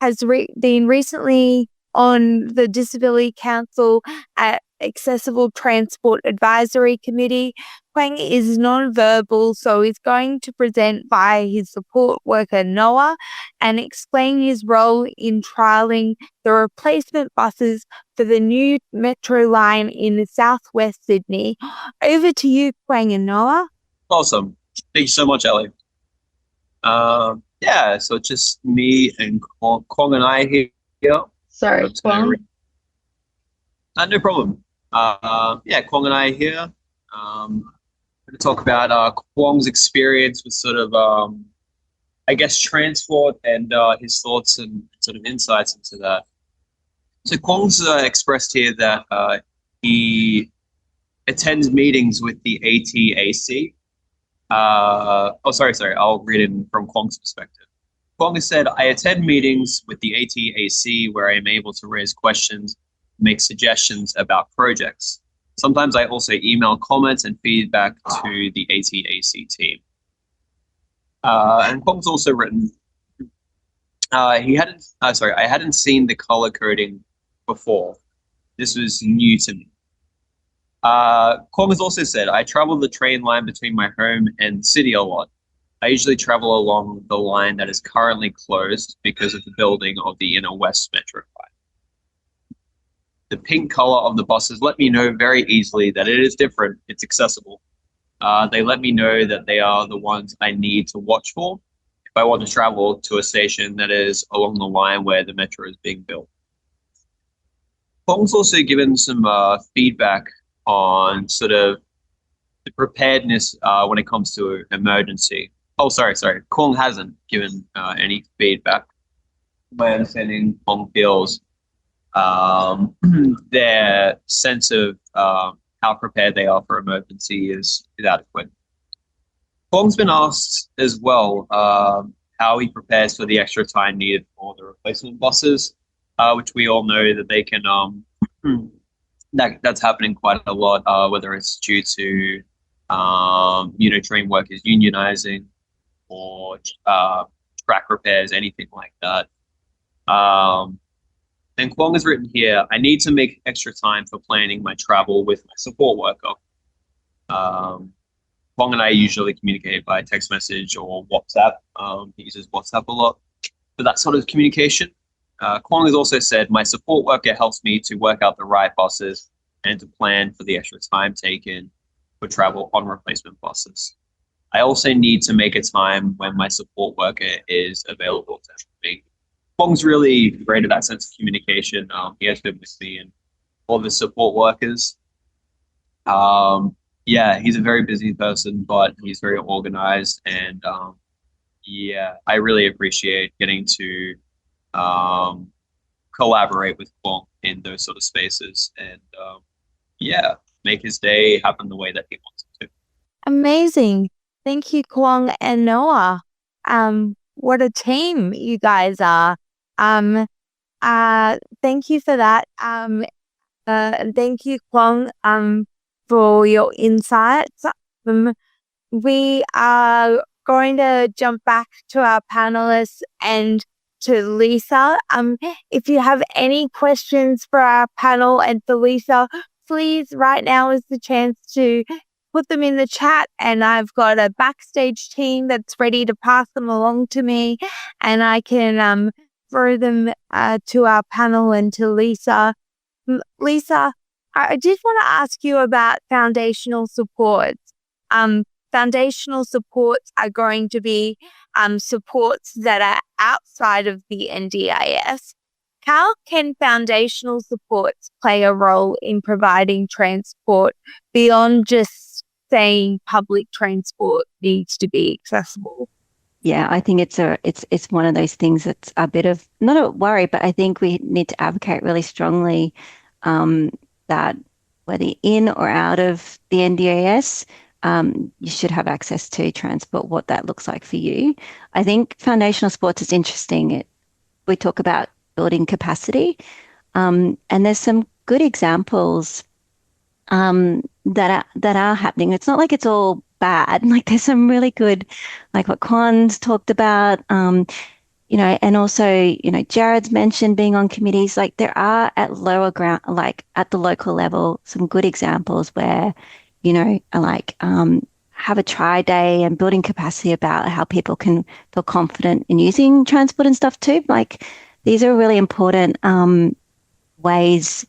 B: has been recently on the Disability Council at Accessible Transport Advisory Committee. Quang is non-verbal, so he's going to present by his support worker Noah and explain his role in trialling the replacement buses for the new metro line in southwest Sydney. Over to you, Quang and Noah.
G: Awesome. Thank you so much, Elly. Yeah, so it's just me and Quang and I here.
B: Sorry, Quang.
G: No problem. Yeah, Quang and I are here. Going to talk about Quang's experience with sort of, I guess, transport and his thoughts and sort of insights into that. So Quang's expressed here that he attends meetings with the ATAC. Sorry. I'll read it from Quang's perspective. Quang has said, I attend meetings with the ATAC where I am able to raise questions, make suggestions about projects. Sometimes I also email comments and feedback to the ATAC team. And Quang's also written, I hadn't seen the color coding before. This was new to me. Quang has also said, I travel the train line between my home and the city a lot. I usually travel along the line that is currently closed because of the building of the Inner West Metro line. The pink color of the buses let me know very easily that it is different, it's accessible. They let me know that they are the ones I need to watch for if I want to travel to a station that is along the line where the metro is being built. Quang's also given some feedback on sort of the preparedness when it comes to emergency. Oh, sorry. Quang hasn't given any feedback. My understanding, Quang feels their sense of how prepared they are for emergency is adequate. Quang's been asked as well how he prepares for the extra time needed for the replacement buses, which we all know that they can that's happening quite a lot, whether it's due to train workers unionizing or track repairs, anything like that. And Quang has written here, I need to make extra time for planning my travel with my support worker. Quang and I usually communicate by text message or WhatsApp. He uses WhatsApp a lot for that sort of communication. Quang has also said, my support worker helps me to work out the right buses and to plan for the extra time taken for travel on replacement buses. I also need to make a time when my support worker is available to help me. Quang's really great at that sense of communication. He has been with me and all the support workers. Yeah, he's a very busy person, but he's very organized. And yeah, I really appreciate getting to collaborate with Quang in those sort of spaces and yeah, make his day happen the way that he wants it to.
B: Amazing. Thank you, Quang and Noah. What a team you guys are. Thank you for that. Thank you, Quang, for your insights. We are going to jump back to our panelists and to Lisa. If you have any questions for our panel and for Lisa, please, right now is the chance to put them in the chat, and I've got a backstage team that's ready to pass them along to me, and I can throw them to our panel and to Lisa. Lisa, I did want to ask you about foundational supports. Foundational supports are going to be supports that are outside of the NDIS. How can foundational supports play a role in providing transport beyond just saying public transport needs to be accessible?
F: Yeah, I think it's one of those things that's a bit of not a worry, but I think we need to advocate really strongly that whether in or out of the NDIS, you should have access to transport, what that looks like for you. I think foundational supports is interesting. We talk about building capacity, and there's some good examples that are happening. It's not like it's all bad. Like there's some really good, like what Quan's talked about, and also, Jared's mentioned being on committees. Like there are at lower ground, like at the local level, some good examples where, have a try day and building capacity about how people can feel confident in using transport and stuff too. Like these are really important ways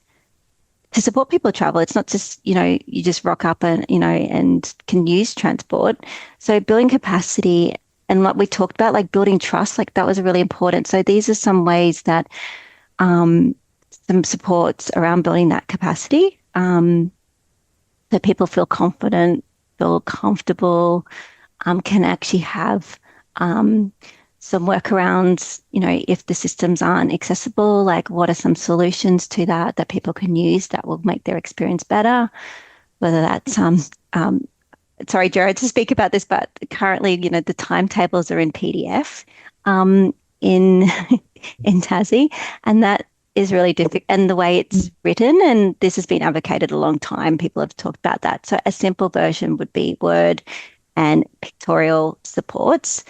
F: to support people travel. It's not just, you just rock up and, and can use transport. So building capacity like we talked about, like building trust, like that was really important. So these are some ways that some supports around building that capacity, that people feel confident, feel comfortable, can actually have some workarounds, if the systems aren't accessible, like what are some solutions to that people can use that will make their experience better, whether that's, sorry, Jared, to speak about this, but currently, the timetables are in PDF in Tassie, and that is really difficult. And the way it's written, and this has been advocated a long time, people have talked about that. So a simple version would be Word and pictorial supports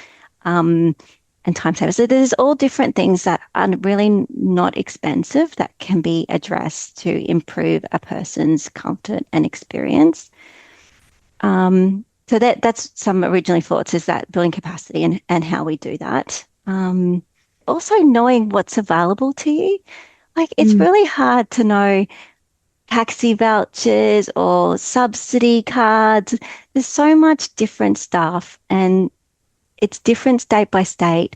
F: and timetables. So there's all different things that are really not expensive that can be addressed to improve a person's comfort and experience. So that's some original thoughts, is that building capacity and how we do that. Also knowing what's available to you. Like it's really hard to know taxi vouchers or subsidy cards. There's so much different stuff and it's different state by state.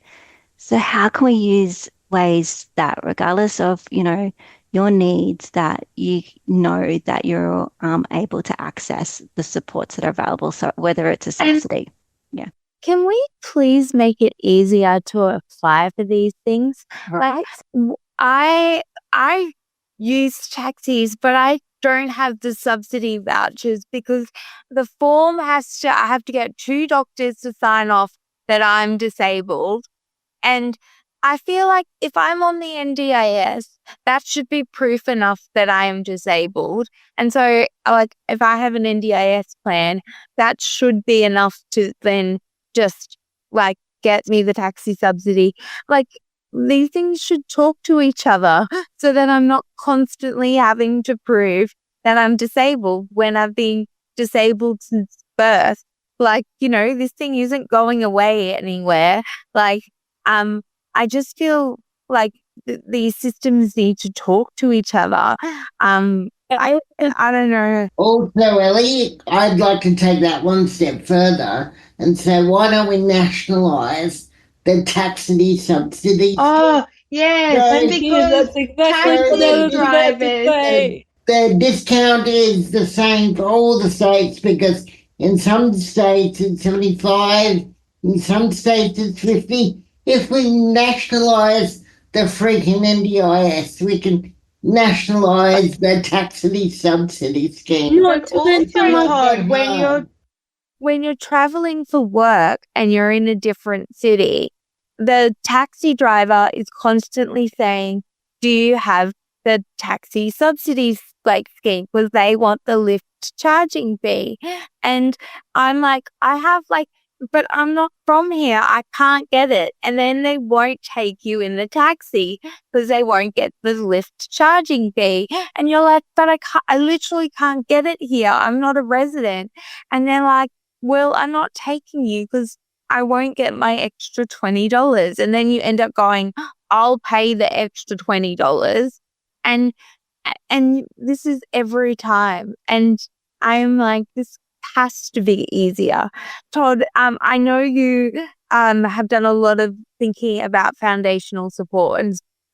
F: So how can we use ways that, regardless of, your needs, that that you're able to access the supports that are available, so whether it's a subsidy. Yeah.
B: Can we please make it easier to apply for these things?
F: Right.
B: Like I use taxis, but I don't have the subsidy vouchers because the form I have to get 2 doctors to sign off that I'm disabled. And I feel like if I'm on the NDIS, that should be proof enough that I am disabled. And so, like, if I have an NDIS plan, that should be enough to then just, like, get me the taxi subsidy. Like, these things should talk to each other so that I'm not constantly having to prove that I'm disabled when I've been disabled since birth. Like, this thing isn't going away anywhere. Like, I just feel like these systems need to talk to each other. I don't know.
D: Also, Ellie, I'd like to take that one step further and say, why don't we nationalise the taxi subsidies?
H: Oh, yes, and because
C: that's exactly what I was about to say.
D: The discount is the same for all the states because in some states it's 75, in some states it's 50. If we nationalise the freaking NDIS, we can nationalise the taxi subsidy scheme.
H: But also, Todd,
B: when you're traveling for work and you're in a different city, the taxi driver is constantly saying, do you have the taxi subsidies scheme? Because they want the lift charging fee. And I'm like, I have but I'm not from here. I can't get it. And then they won't take you in the taxi because they won't get the lift charging fee. And you're like, but I literally can't get it here. I'm not a resident. And they're like, well, I'm not taking you because I won't get my extra $20. And then you end up going, I'll pay the extra $20. And this is every time. And I'm like, this has to be easier. Todd, I know you have done a lot of thinking about foundational support.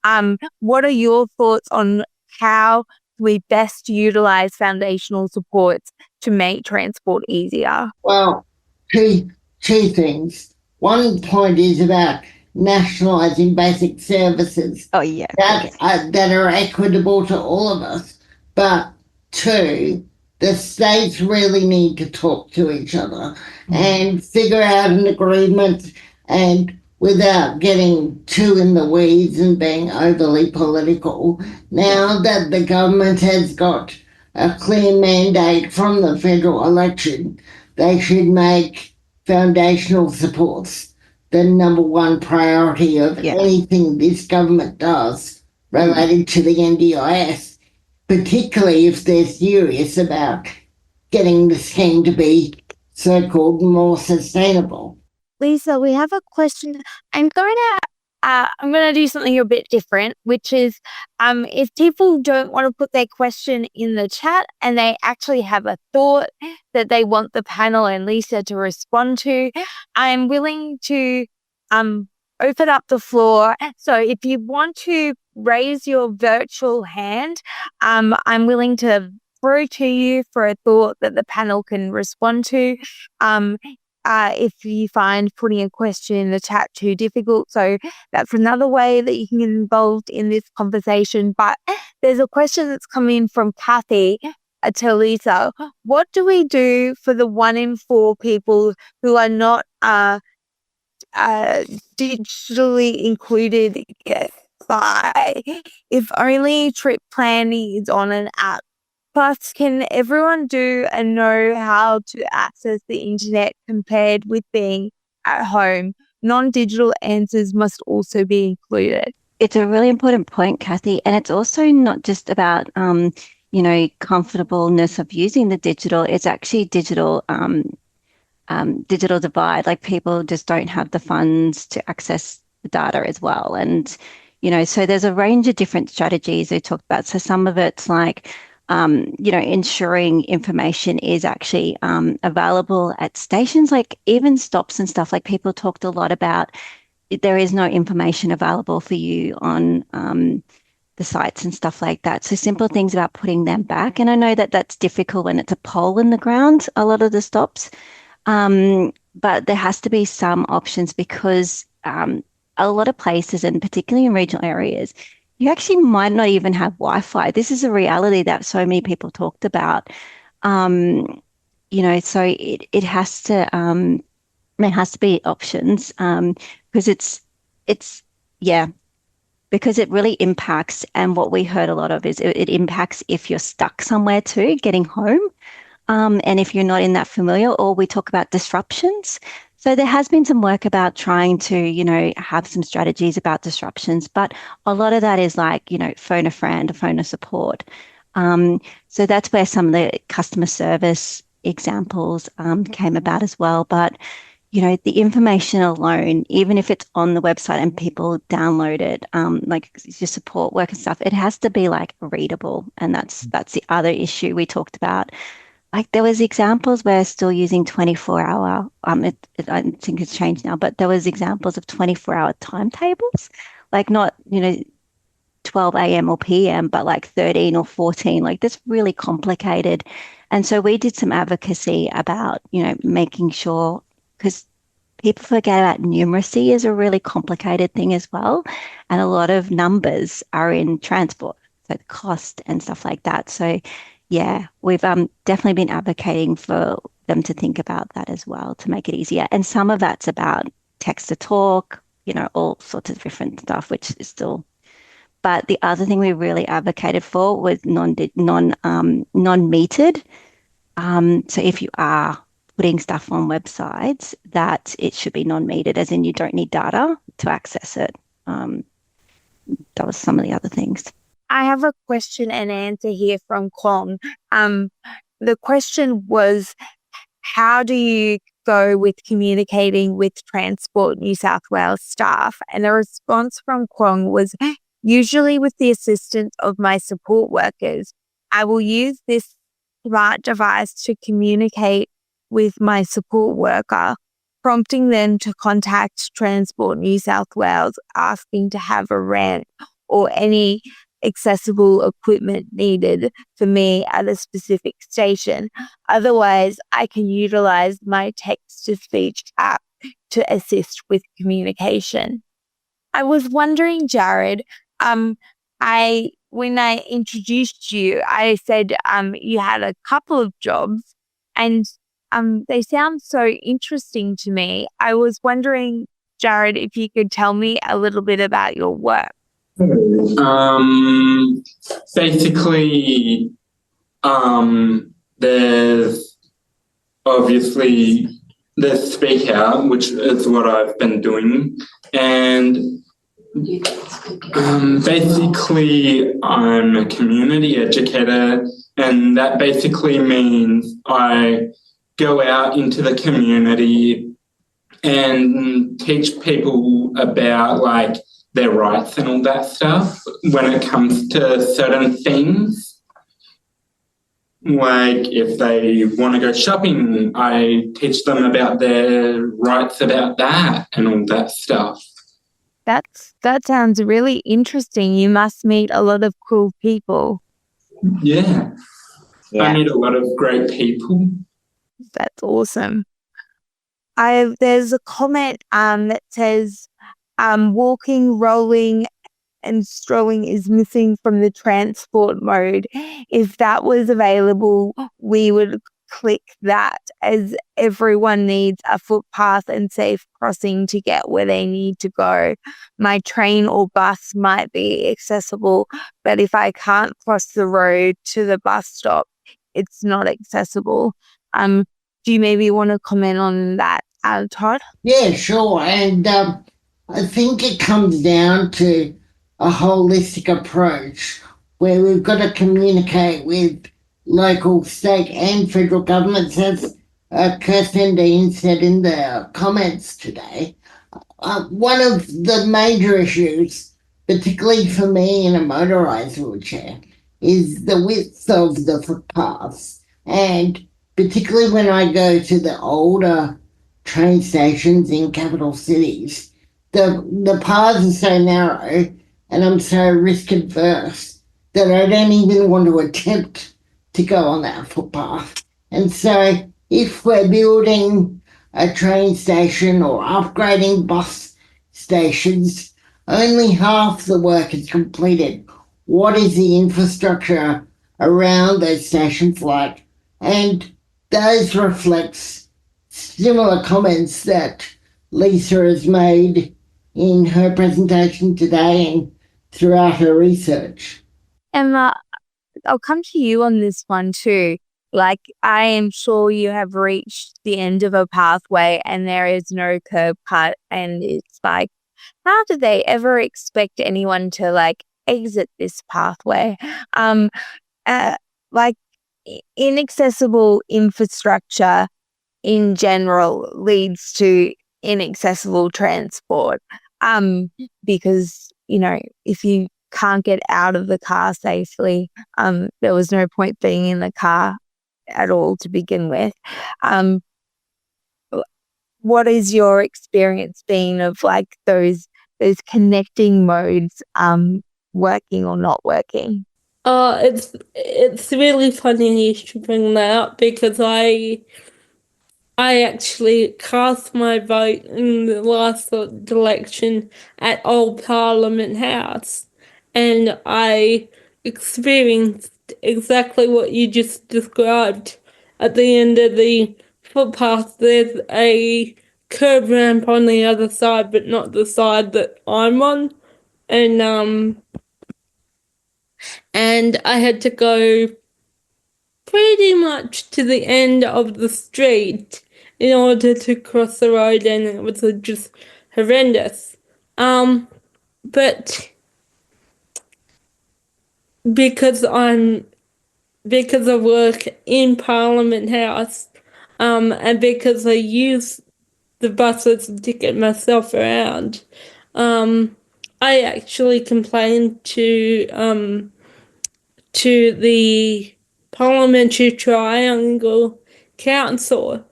B: And what are your thoughts on how we best utilize foundational supports to make transport easier?
D: Well, two things. One point is about nationalising basic services that are equitable to all of us. But two, the states really need to talk to each other and figure out an agreement, and without getting too in the weeds and being overly political. Now that the government has got a clear mandate from the federal election, they should make foundational supports the number one priority of anything this government does related to the NDIS, particularly if they're serious about getting the scheme to be so-called more sustainable.
B: Lisa, we have a question. I'm going to I'm going to do something a bit different, which is if people don't want to put their question in the chat and they actually have a thought that they want the panel and Lisa to respond to, I'm willing to open up the floor. So if you want to raise your virtual hand, I'm willing to throw to you for a thought that the panel can respond to. If you find putting a question in the chat too difficult. So that's another way that you can get involved in this conversation. But there's a question that's come in from Kathy to Lisa. What do we do for the 1 in 4 people who are not digitally included by if only trip planning is on an app? Plus, can everyone do and know how to access the internet compared with being at home? Non-digital answers must also be included.
F: It's a really important point, Kathy. And it's also not just about, comfortableness of using the digital. It's actually digital divide. Like people just don't have the funds to access the data as well. And, so there's a range of different strategies we talked about. So some of it's like, ensuring information is actually available at stations, like even stops and stuff. Like people talked a lot about there is no information available for you on the sites and stuff like that. So simple things about putting them back. And I know that that's difficult when it's a pole in the ground, a lot of the stops. But there has to be some options because a lot of places, and particularly in regional areas, you actually might not even have Wi-Fi. This is a reality that so many people talked about. So it has to there has to be options because because it really impacts. And what we heard a lot of is it impacts if you're stuck somewhere too, getting home. And if you're not in that familiar, or we talk about disruptions. So there has been some work about trying to, have some strategies about disruptions, but a lot of that is like, phone a friend, or phone a support. So that's where some of the customer service examples came about as well. But, the information alone, even if it's on the website and people download it, like your support work and stuff, it has to be like readable. And that's the other issue we talked about. Like there was examples where still using 24-hour, I think it's changed now, but there was examples of 24-hour timetables, like not, 12 a.m. or p.m., but like 13 or 14, like that's really complicated. And so we did some advocacy about, making sure, because people forget about numeracy is a really complicated thing as well. And a lot of numbers are in transport, so the cost and stuff like that. So yeah, we've definitely been advocating for them to think about that as well to make it easier. And some of that's about text to talk, all sorts of different stuff, which is still. But the other thing we really advocated for was non-metered. So if you are putting stuff on websites, that it should be non-metered, as in you don't need data to access it. That was some of the other things.
B: I have a question and answer here from Quang. The question was, how do you go with communicating with Transport New South Wales staff? And the response from Quang was, usually with the assistance of my support workers, I will use this smart device to communicate with my support worker, prompting them to contact Transport New South Wales, asking to have a ramp or any accessible equipment needed for me at a specific station. Otherwise, I can utilize my text-to-speech app to assist with communication. I was wondering, Jared, when I introduced you, I said you had a couple of jobs, and they sound so interesting to me. I was wondering, Jared, if you could tell me a little bit about your work.
E: Basically, there's obviously the Speak Out, which is what I've been doing, and basically I'm a community educator, and that basically means I go out into the community and teach people about like their rights and all that stuff when it comes to certain things. Like if they want to go shopping, I teach them about their rights about that and all that stuff.
B: That sounds really interesting. You must meet a lot of cool people.
E: Yeah. I meet a lot of great people.
B: That's awesome. There's a comment that says walking, rolling and strolling is missing from the transport mode. If that was available, we would click that, as everyone needs a footpath and safe crossing to get where they need to go. My train or bus might be accessible, but if I can't cross the road to the bus stop, it's not accessible. Do you maybe want to comment on that, Todd?
D: Yeah, sure. And I think it comes down to a holistic approach where we've got to communicate with local, state and federal governments, as Kirsten Dean said in the comments today. One of the major issues, particularly for me in a motorised wheelchair, is the width of the footpaths. And particularly when I go to the older train stations in capital cities, the paths are so narrow and I'm so risk adverse that I don't even want to attempt to go on that footpath. And so if we're building a train station or upgrading bus stations, only half the work is completed. What is the infrastructure around those stations like? And those reflects similar comments that Lisa has made in her presentation today and throughout her research.
B: Emma, I'll come to you on this one too. Like, I am sure you have reached the end of a pathway and there is no curb cut, and it's like, how do they ever expect anyone to like exit this pathway? Like, inaccessible infrastructure in general leads to inaccessible transport. Because, you know, if you can't get out of the car safely, there was no point being in the car at all to begin with. What is your experience been of like those connecting modes working or not working?
C: It's really funny you should bring that up, because I actually cast my vote in the last election at Old Parliament House, and I experienced exactly what you just described. At the end of the footpath, there's a curb ramp on the other side, but not the side that I'm on, and I had to go pretty much to the end of the street in order to cross the road, and it was just horrendous. But because I work in Parliament House, and because I use the buses to get myself around, I actually complained to the Parliamentary Triangle Council,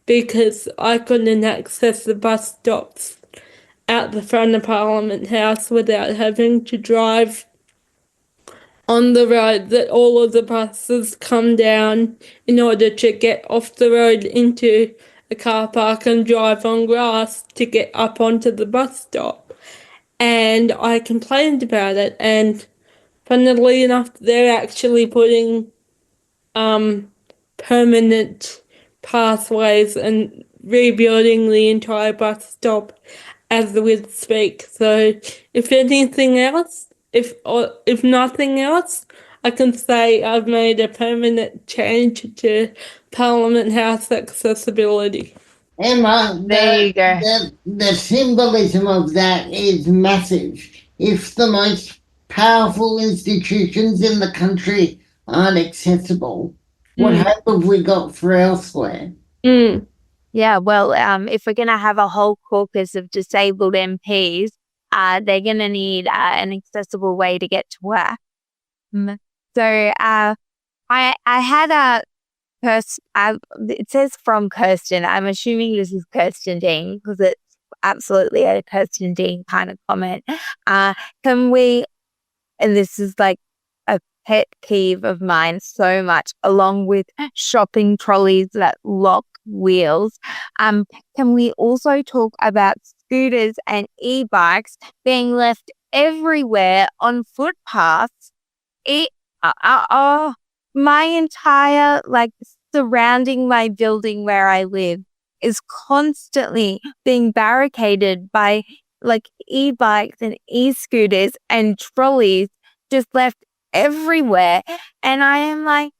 C: because I couldn't access the bus stops at the front of Parliament House without having to drive on the road that all of the buses come down in order to get off the road into a car park and drive on grass to get up onto the bus stop. And I complained about it, and funnily enough, they're actually putting permanent pathways and rebuilding the entire bus stop as we speak. So if anything else, if nothing else, I can say I've made a permanent change to Parliament House accessibility.
D: Emma,
H: There you go.
D: the symbolism of that is massive. If the most powerful institutions in the country aren't accessible, what hope have we got for elsewhere?
B: Yeah, well, if we're going to have a whole caucus of disabled MPs, they're going to need an accessible way to get to work. So I had it says from Kirsten. I'm assuming this is Kirsten Dean because it's absolutely a Kirsten Dean kind of comment. Can we, and this is like a pet peeve of mine so much, along with shopping trolleys that lock wheels, can we also talk about scooters and e-bikes being left everywhere on footpaths? My entire, like, surrounding my building where I live is constantly being barricaded by like e-bikes and e-scooters and trolleys just left everywhere. And I am like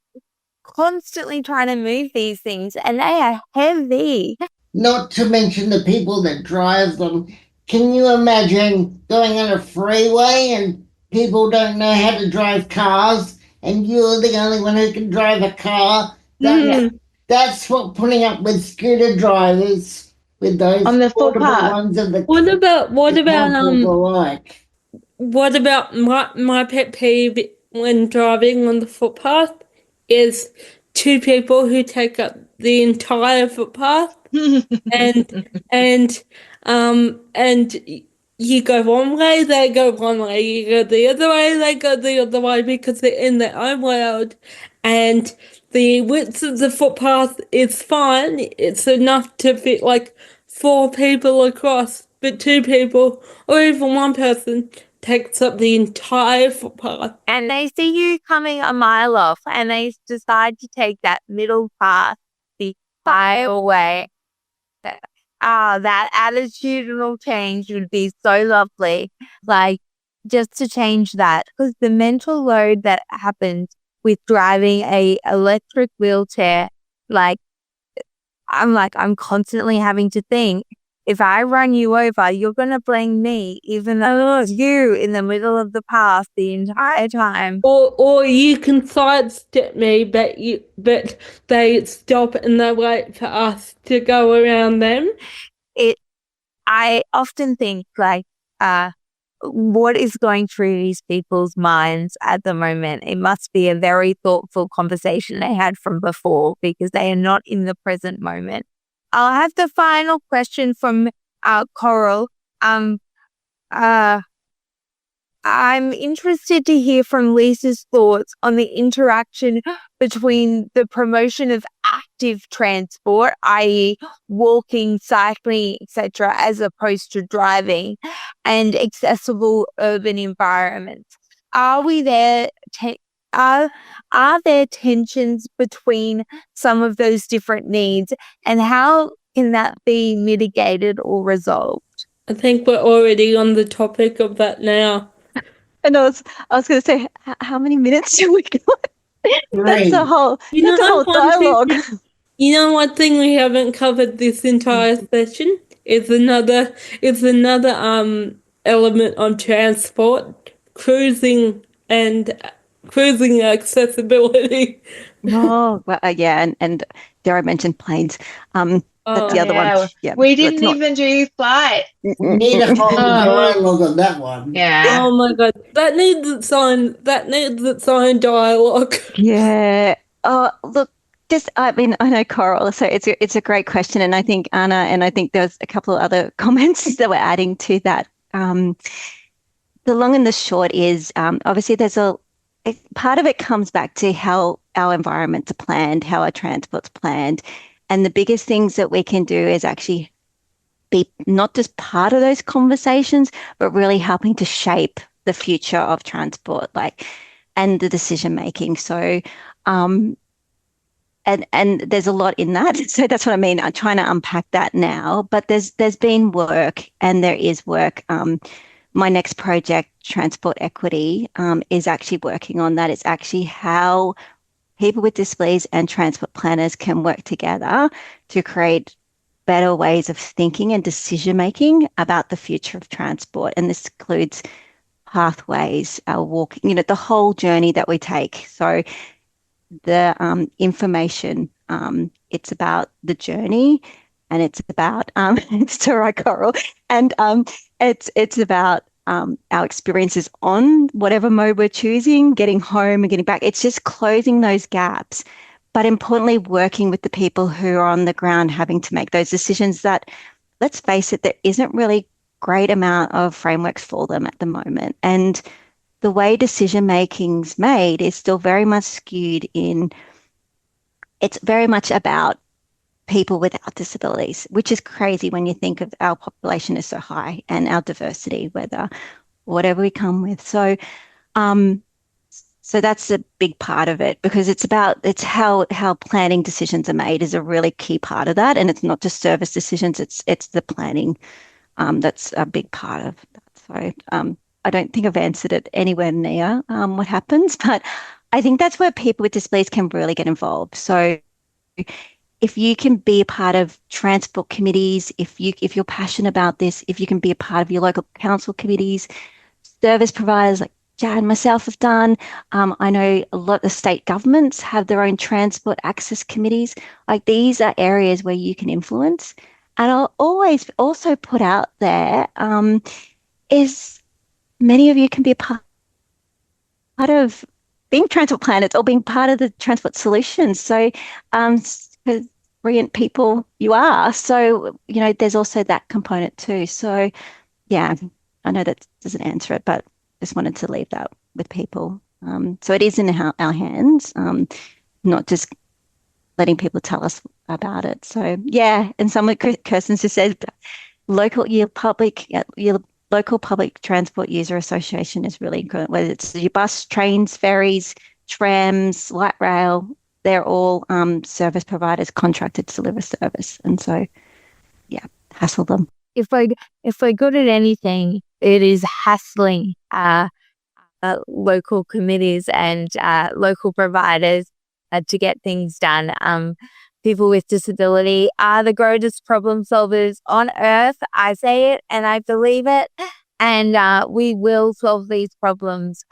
B: constantly trying to move these things and they are heavy.
D: Not to mention the people that drive them. Can you imagine going on a freeway and people don't know how to drive cars and you're the only one who can drive a car? That's what putting up with scooter drivers with those
H: on the
D: portable
H: footpath.
D: ones of the
C: what about my pet peeve when driving on the footpath is two people who take up the entire footpath and you go one way, they go one way, you go the other way, they go the other way because they're in their own world, and the width of the footpath is fine. It's enough to fit like 4 people across, but 2 people or even 1 person takes up the entire footpath.
B: And they see you coming a mile off and they decide to take that middle path the entire way. That attitudinal change would be so lovely. Like, just to change that, because the mental load that happens with driving a electric wheelchair, I'm constantly having to think, if I run you over, you're going to blame me, even though it's you in the middle of the path the entire time.
C: Or you can sidestep me, but they stop and they wait for us to go around them.
B: I often think, what is going through these people's minds at the moment? It must be a very thoughtful conversation they had from before because they are not in the present moment. I'll have the final question from Coral. I'm interested to hear from Lisa's thoughts on the interaction between the promotion of active transport, i.e. walking, cycling, etc., as opposed to driving, and accessible urban environments. Are there tensions between some of those different needs, and how can that be mitigated or resolved?
C: I think we're already on the topic of that now.
F: And I was going to say, how many minutes do we got? That's a whole dialogue.
C: You know, one thing we haven't covered this entire session is another element on transport, cruising accessibility.
F: Oh, well, yeah, and dare I mention planes? That's the other one. Yeah,
H: we didn't even do flight.
D: We need a whole dialogue on that one.
H: Yeah.
C: Oh my god, that needs its own dialogue.
F: Yeah. Oh, look. I know Coral, so it's a great question, and I think Anna, and I think there's a couple of other comments that we're adding to that. The long and the short is obviously part of it comes back to how our environments are planned, how our transport's planned, and the biggest things that we can do is actually be not just part of those conversations, but really helping to shape the future of transport, and the decision making. So. And there's a lot in that. So that's what I mean. I'm trying to unpack that now, but there's been work and there is work. My next project, Transport Equity, is actually working on that. It's actually how people with disabilities and transport planners can work together to create better ways of thinking and decision making about the future of transport. And this includes pathways, our walking, the whole journey that we take. So the information, it's about the journey, and it's about it's to write Coral, and it's about our experiences on whatever mode we're choosing, getting home and getting back. It's just closing those gaps, but importantly, working with the people who are on the ground having to make those decisions that, let's face it, there isn't really great amount of frameworks for them at the moment. And the way decision making's made is still very much skewed in, it's very much about people without disabilities, which is crazy when you think of our population is so high and our diversity, whatever we come with. So that's a big part of it, because it's how planning decisions are made is a really key part of that. And it's not just service decisions, it's the planning that's a big part of that. So I don't think I've answered it anywhere near what happens, but I think that's where people with disabilities can really get involved. So if you can be a part of transport committees, if you're passionate about this, if you can be a part of your local council committees, service providers like Jared and myself have done. I know a lot of state governments have their own transport access committees. Like, these are areas where you can influence. And I'll always also put out there is many of you can be a part of being transport planners or being part of the transport solutions. So brilliant people you are. So, there's also that component too. So, yeah, I know that doesn't answer it, but just wanted to leave that with people. So it is in our hands, not just letting people tell us about it. So, yeah, and someone, Kirsten just said, your local public transport user association is really good. Whether it's your bus, trains, ferries, trams, light rail, they're all service providers contracted to deliver service. And so, yeah, hassle them.
B: If we're good at anything, it is hassling local committees and local providers to get things done. People with disability are the greatest problem solvers on earth. I say it and I believe it. And we will solve these problems,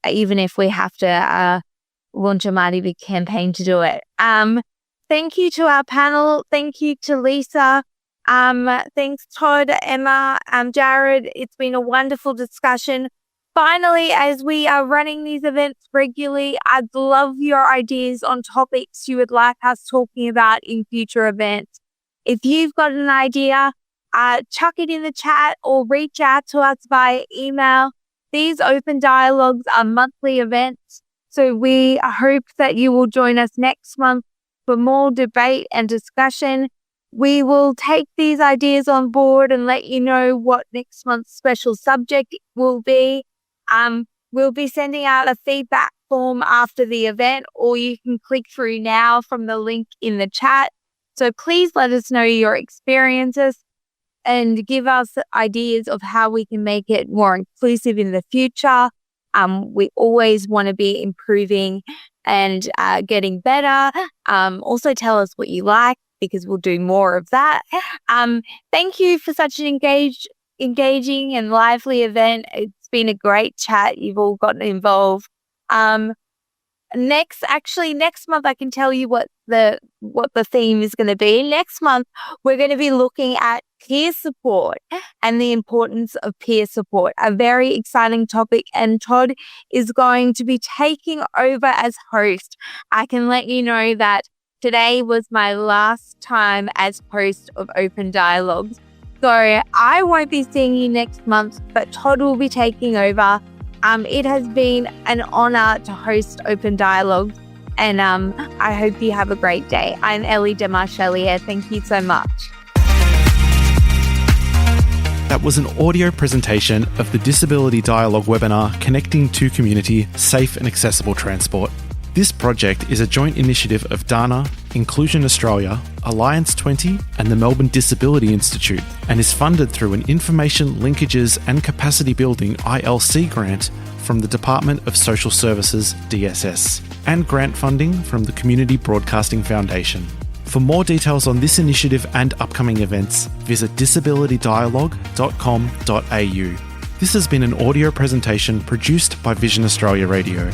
B: even if we have to launch a mighty big campaign to do it. Thank you to our panel. Thank you to Lisa. Thanks, Todd, Emma, Jared. It's been a wonderful discussion. Finally, as we are running these events regularly, I'd love your ideas on topics you would like us talking about in future events. If you've got an idea, chuck it in the chat or reach out to us via email. These open dialogues are monthly events, so we hope that you will join us next month for more debate and discussion. We will take these ideas on board and let you know what next month's special subject will be. We'll be sending out a feedback form after the event, or you can click through now from the link in the chat. So please let us know your experiences and give us ideas of how we can make it more inclusive in the future. We always want to be improving and getting better. Also tell us what you like, because we'll do more of that. Thank you for such an engaging and lively event. It's been a great chat. You've all gotten involved. Next month I can tell you what the theme is going to be. Next month we're going to be looking at peer support and the importance of peer support, a very exciting topic, and Todd is going to be taking over as host. I can let you know that today was my last time as host of Open Dialogues. So I won't be seeing you next month, but Todd will be taking over. It has been an honor to host Open Dialogues, and I hope you have a great day. I'm Elly Desmarchelier. Thank you so much.
A: That was an audio presentation of the Disability Dialogue webinar, Connecting to Community, Safe and Accessible Transport. This project is a joint initiative of Dana, Inclusion Australia, Alliance 20 and the Melbourne Disability Institute, and is funded through an Information Linkages and Capacity Building ILC grant from the Department of Social Services DSS, and grant funding from the Community Broadcasting Foundation. For more details on this initiative and upcoming events, visit disabilitydialogue.com.au. This has been an audio presentation produced by Vision Australia Radio.